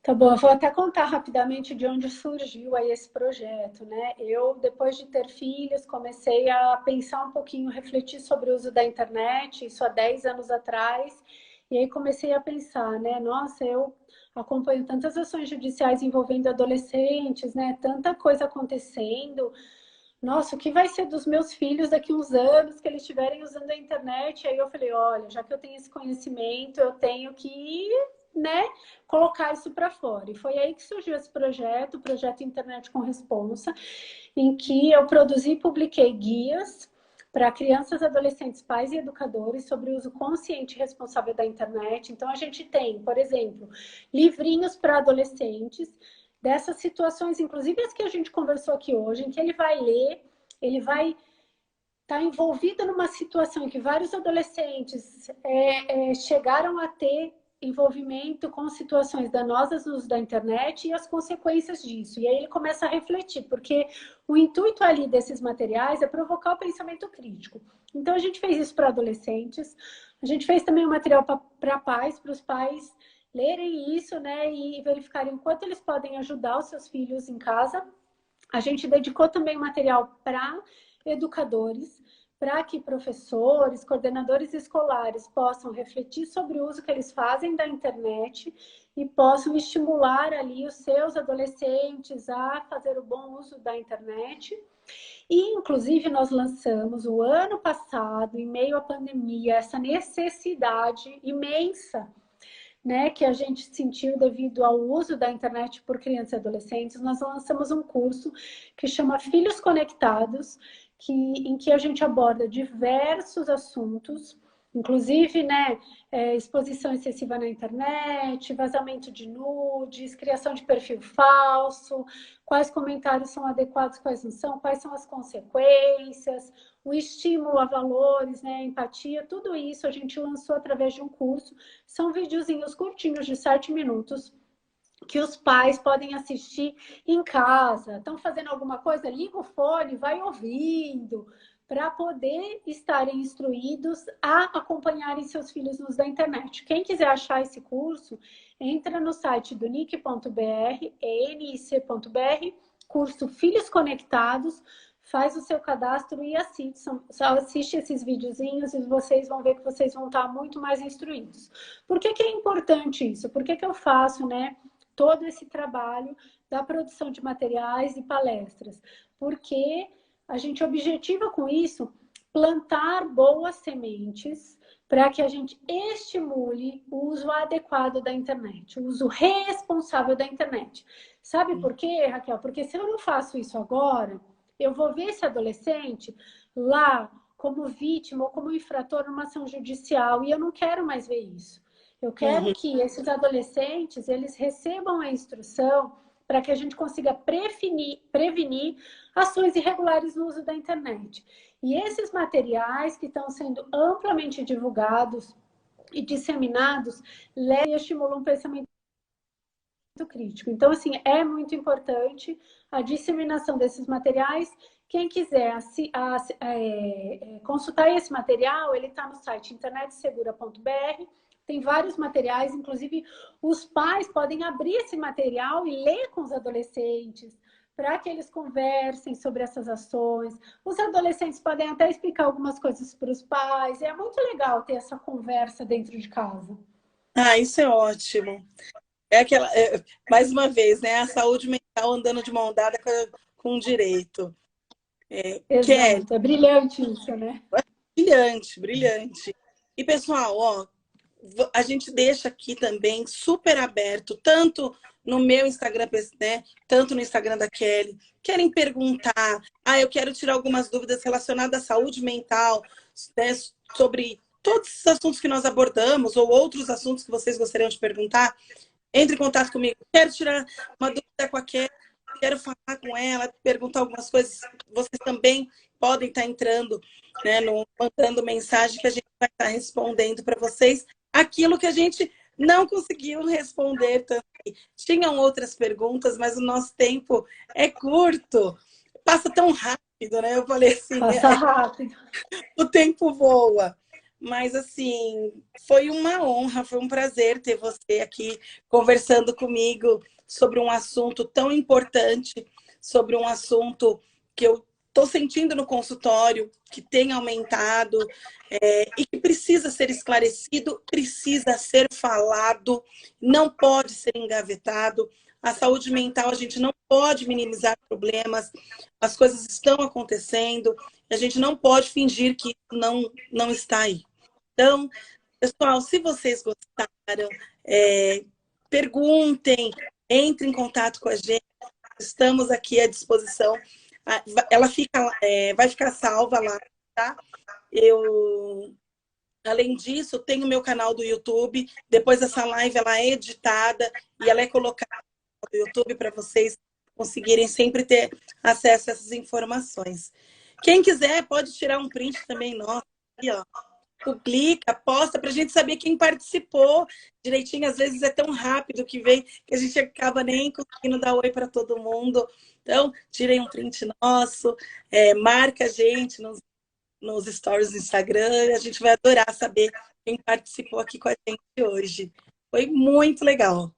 Speaker 2: Tá bom, eu vou até contar rapidamente de onde surgiu aí esse projeto, né? Eu, depois de ter filhos, comecei a pensar um pouquinho, refletir sobre o uso da internet, isso há 10 anos atrás, e aí comecei a pensar, né? Nossa, eu acompanho tantas ações judiciais envolvendo adolescentes, né? Tanta coisa acontecendo. Nossa, o que vai ser dos meus filhos daqui a uns anos que eles estiverem usando a internet? Aí eu falei, olha, já que eu tenho esse conhecimento, eu tenho que, né, colocar isso para fora. E foi aí que surgiu esse projeto, o projeto Internet com Responsa, em que eu produzi e publiquei guias para crianças, adolescentes, pais e educadores sobre o uso consciente e responsável da internet. Então, a gente tem, por exemplo, livrinhos para adolescentes, dessas situações, inclusive as que a gente conversou aqui hoje, em que ele vai ler, ele vai estar envolvido numa situação em que vários adolescentes chegaram a ter envolvimento com situações danosas no uso da internet e as consequências disso. E aí ele começa a refletir, porque o intuito ali desses materiais é provocar o pensamento crítico. Então a gente fez isso para adolescentes, a gente fez também um material para pais, para os pais lerem isso, né, e verificarem o quanto eles podem ajudar os seus filhos em casa. A gente dedicou também material para educadores, para que professores, coordenadores escolares possam refletir sobre o uso que eles fazem da internet e possam estimular ali os seus adolescentes a fazer o bom uso da internet. E, inclusive, nós lançamos o ano passado, em meio à pandemia, essa necessidade imensa, né, que a gente sentiu devido ao uso da internet por crianças e adolescentes. Nós lançamos um curso que chama Filhos Conectados, em que a gente aborda diversos assuntos, inclusive, né, exposição excessiva na internet, vazamento de nudes, criação de perfil falso, quais comentários são adequados, quais não são, quais são as consequências, o estímulo a valores, né, empatia, tudo isso a gente lançou através de um curso. São videozinhos curtinhos de 7 minutos que os pais podem assistir em casa. Estão fazendo alguma coisa? Liga o fone, vai ouvindo, para poder estarem instruídos a acompanharem seus filhos no uso da internet. Quem quiser achar esse curso, entra no site do nic.br, nic.br, curso Filhos Conectados, faz o seu cadastro e assiste esses videozinhos e vocês vão ver que vocês vão estar muito mais instruídos. Por que é importante isso? Por que eu faço, né, todo esse trabalho da produção de materiais e palestras? Porque a gente objetiva com isso plantar boas sementes para que a gente estimule o uso adequado da internet, o uso responsável da internet. Sabe por quê, Raquel? Porque se eu não faço isso agora, eu vou ver esse adolescente lá como vítima ou como infrator numa ação judicial e eu não quero mais ver isso. Eu quero que esses adolescentes, eles recebam a instrução para que a gente consiga prevenir ações irregulares no uso da internet. E esses materiais que estão sendo amplamente divulgados e disseminados levam e estimulam um pensamento crítico. Então, assim, é muito importante a disseminação desses materiais. Quem quiser consultar esse material, ele está no site internetsegura.br. Tem vários materiais, inclusive os pais podem abrir esse material e ler com os adolescentes, para que eles conversem sobre essas ações. Os adolescentes podem até explicar algumas coisas para os pais. É muito legal ter essa conversa dentro de casa.
Speaker 1: Ah, isso é ótimo. É aquela, mais uma vez, né? A saúde mental andando de mão dada com o direito.
Speaker 2: Exato, é brilhante isso, né?
Speaker 1: Brilhante, brilhante. E, pessoal, ó, a gente deixa aqui também super aberto, tanto no meu Instagram, né, tanto no Instagram da Kelly. Querem perguntar? Eu quero tirar algumas dúvidas relacionadas à saúde mental, né, sobre todos os assuntos que nós abordamos, ou outros assuntos que vocês gostariam de perguntar. Entre em contato comigo. Quero tirar uma dúvida com a Kelly, quero falar com ela, perguntar algumas coisas. Vocês também podem estar entrando, né, mandando mensagem que a gente vai estar respondendo para vocês aquilo que a gente não conseguiu responder também. Tinham outras perguntas, mas o nosso tempo é curto. Passa tão rápido rápido, né? Eu falei assim,
Speaker 2: Passa rápido.
Speaker 1: o tempo voa. Mas, assim, foi uma honra, foi um prazer ter você aqui conversando comigo sobre um assunto tão importante, sobre um assunto que eu estou sentindo no consultório, que tem aumentado, e que precisa ser esclarecido, precisa ser falado, não pode ser engavetado. A saúde mental, a gente não pode minimizar problemas, as coisas estão acontecendo, a gente não pode fingir que não está aí. Então, pessoal, se vocês gostaram, perguntem, entrem em contato com a gente, estamos aqui à disposição. Ela vai ficar salva lá, tá? Além disso, tenho meu canal do YouTube. Depois dessa live, ela é editada e ela é colocada no YouTube para vocês conseguirem sempre ter acesso a essas informações. Quem quiser, pode tirar um print também, nossa, aqui, ó. Publica, posta para a gente saber quem participou direitinho. Às vezes é tão rápido que vem que a gente acaba nem conseguindo dar oi para todo mundo. Então, tirem um print nosso, marca a gente nos stories do Instagram. A gente vai adorar saber quem participou aqui com a gente hoje. Foi muito legal.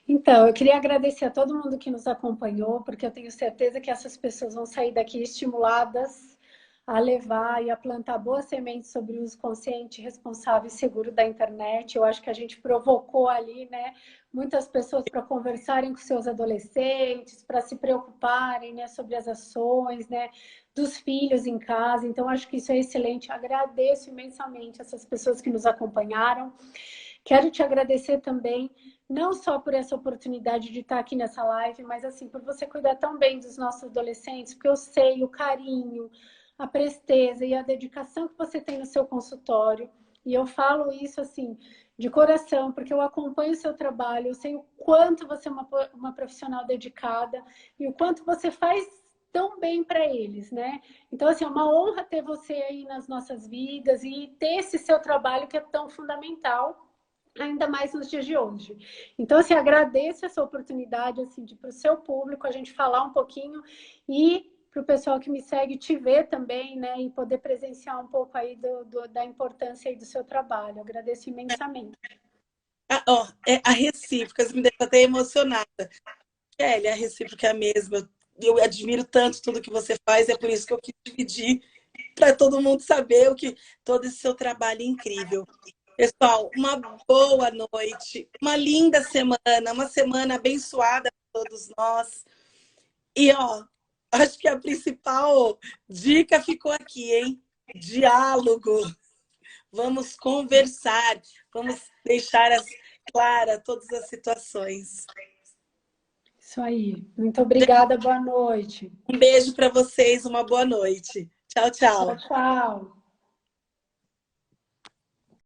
Speaker 2: Então, eu queria agradecer a todo mundo que nos acompanhou, porque eu tenho certeza que essas pessoas vão sair daqui estimuladas a levar e a plantar boas sementes sobre o uso consciente, responsável e seguro da internet. Eu acho que a gente provocou ali, né, muitas pessoas para conversarem com seus adolescentes, para se preocuparem, né, sobre as ações, né, dos filhos em casa. Então, acho que isso é excelente. Agradeço imensamente essas pessoas que nos acompanharam. Quero te agradecer também, não só por essa oportunidade de estar aqui nessa live, mas assim, por você cuidar tão bem dos nossos adolescentes, porque eu sei o carinho, a presteza e a dedicação que você tem no seu consultório. E eu falo isso assim, de coração, porque eu acompanho o seu trabalho, eu sei o quanto você é uma profissional dedicada e o quanto você faz tão bem para eles, né? Então, assim, é uma honra ter você aí nas nossas vidas e ter esse seu trabalho que é tão fundamental, ainda mais nos dias de hoje. Então, assim, agradeço essa oportunidade, assim, de para o seu público a gente falar um pouquinho e para o pessoal que me segue te ver também, né, e poder presenciar um pouco aí da importância aí do seu trabalho. Agradeço imensamente.
Speaker 1: A recíproca, você me deixa até emocionada. Kelly, a recíproca é a mesma. Eu admiro tanto tudo que você faz, é por isso que eu quis dividir para todo mundo saber todo esse seu trabalho incrível. Pessoal, uma boa noite, uma linda semana, uma semana abençoada para todos nós. E, acho que a principal dica ficou aqui, hein? Diálogo. Vamos conversar, vamos deixar claras todas as situações.
Speaker 2: Isso aí. Muito obrigada, boa noite.
Speaker 1: Um beijo para vocês, uma boa noite. Tchau, tchau.
Speaker 2: Tchau, tchau.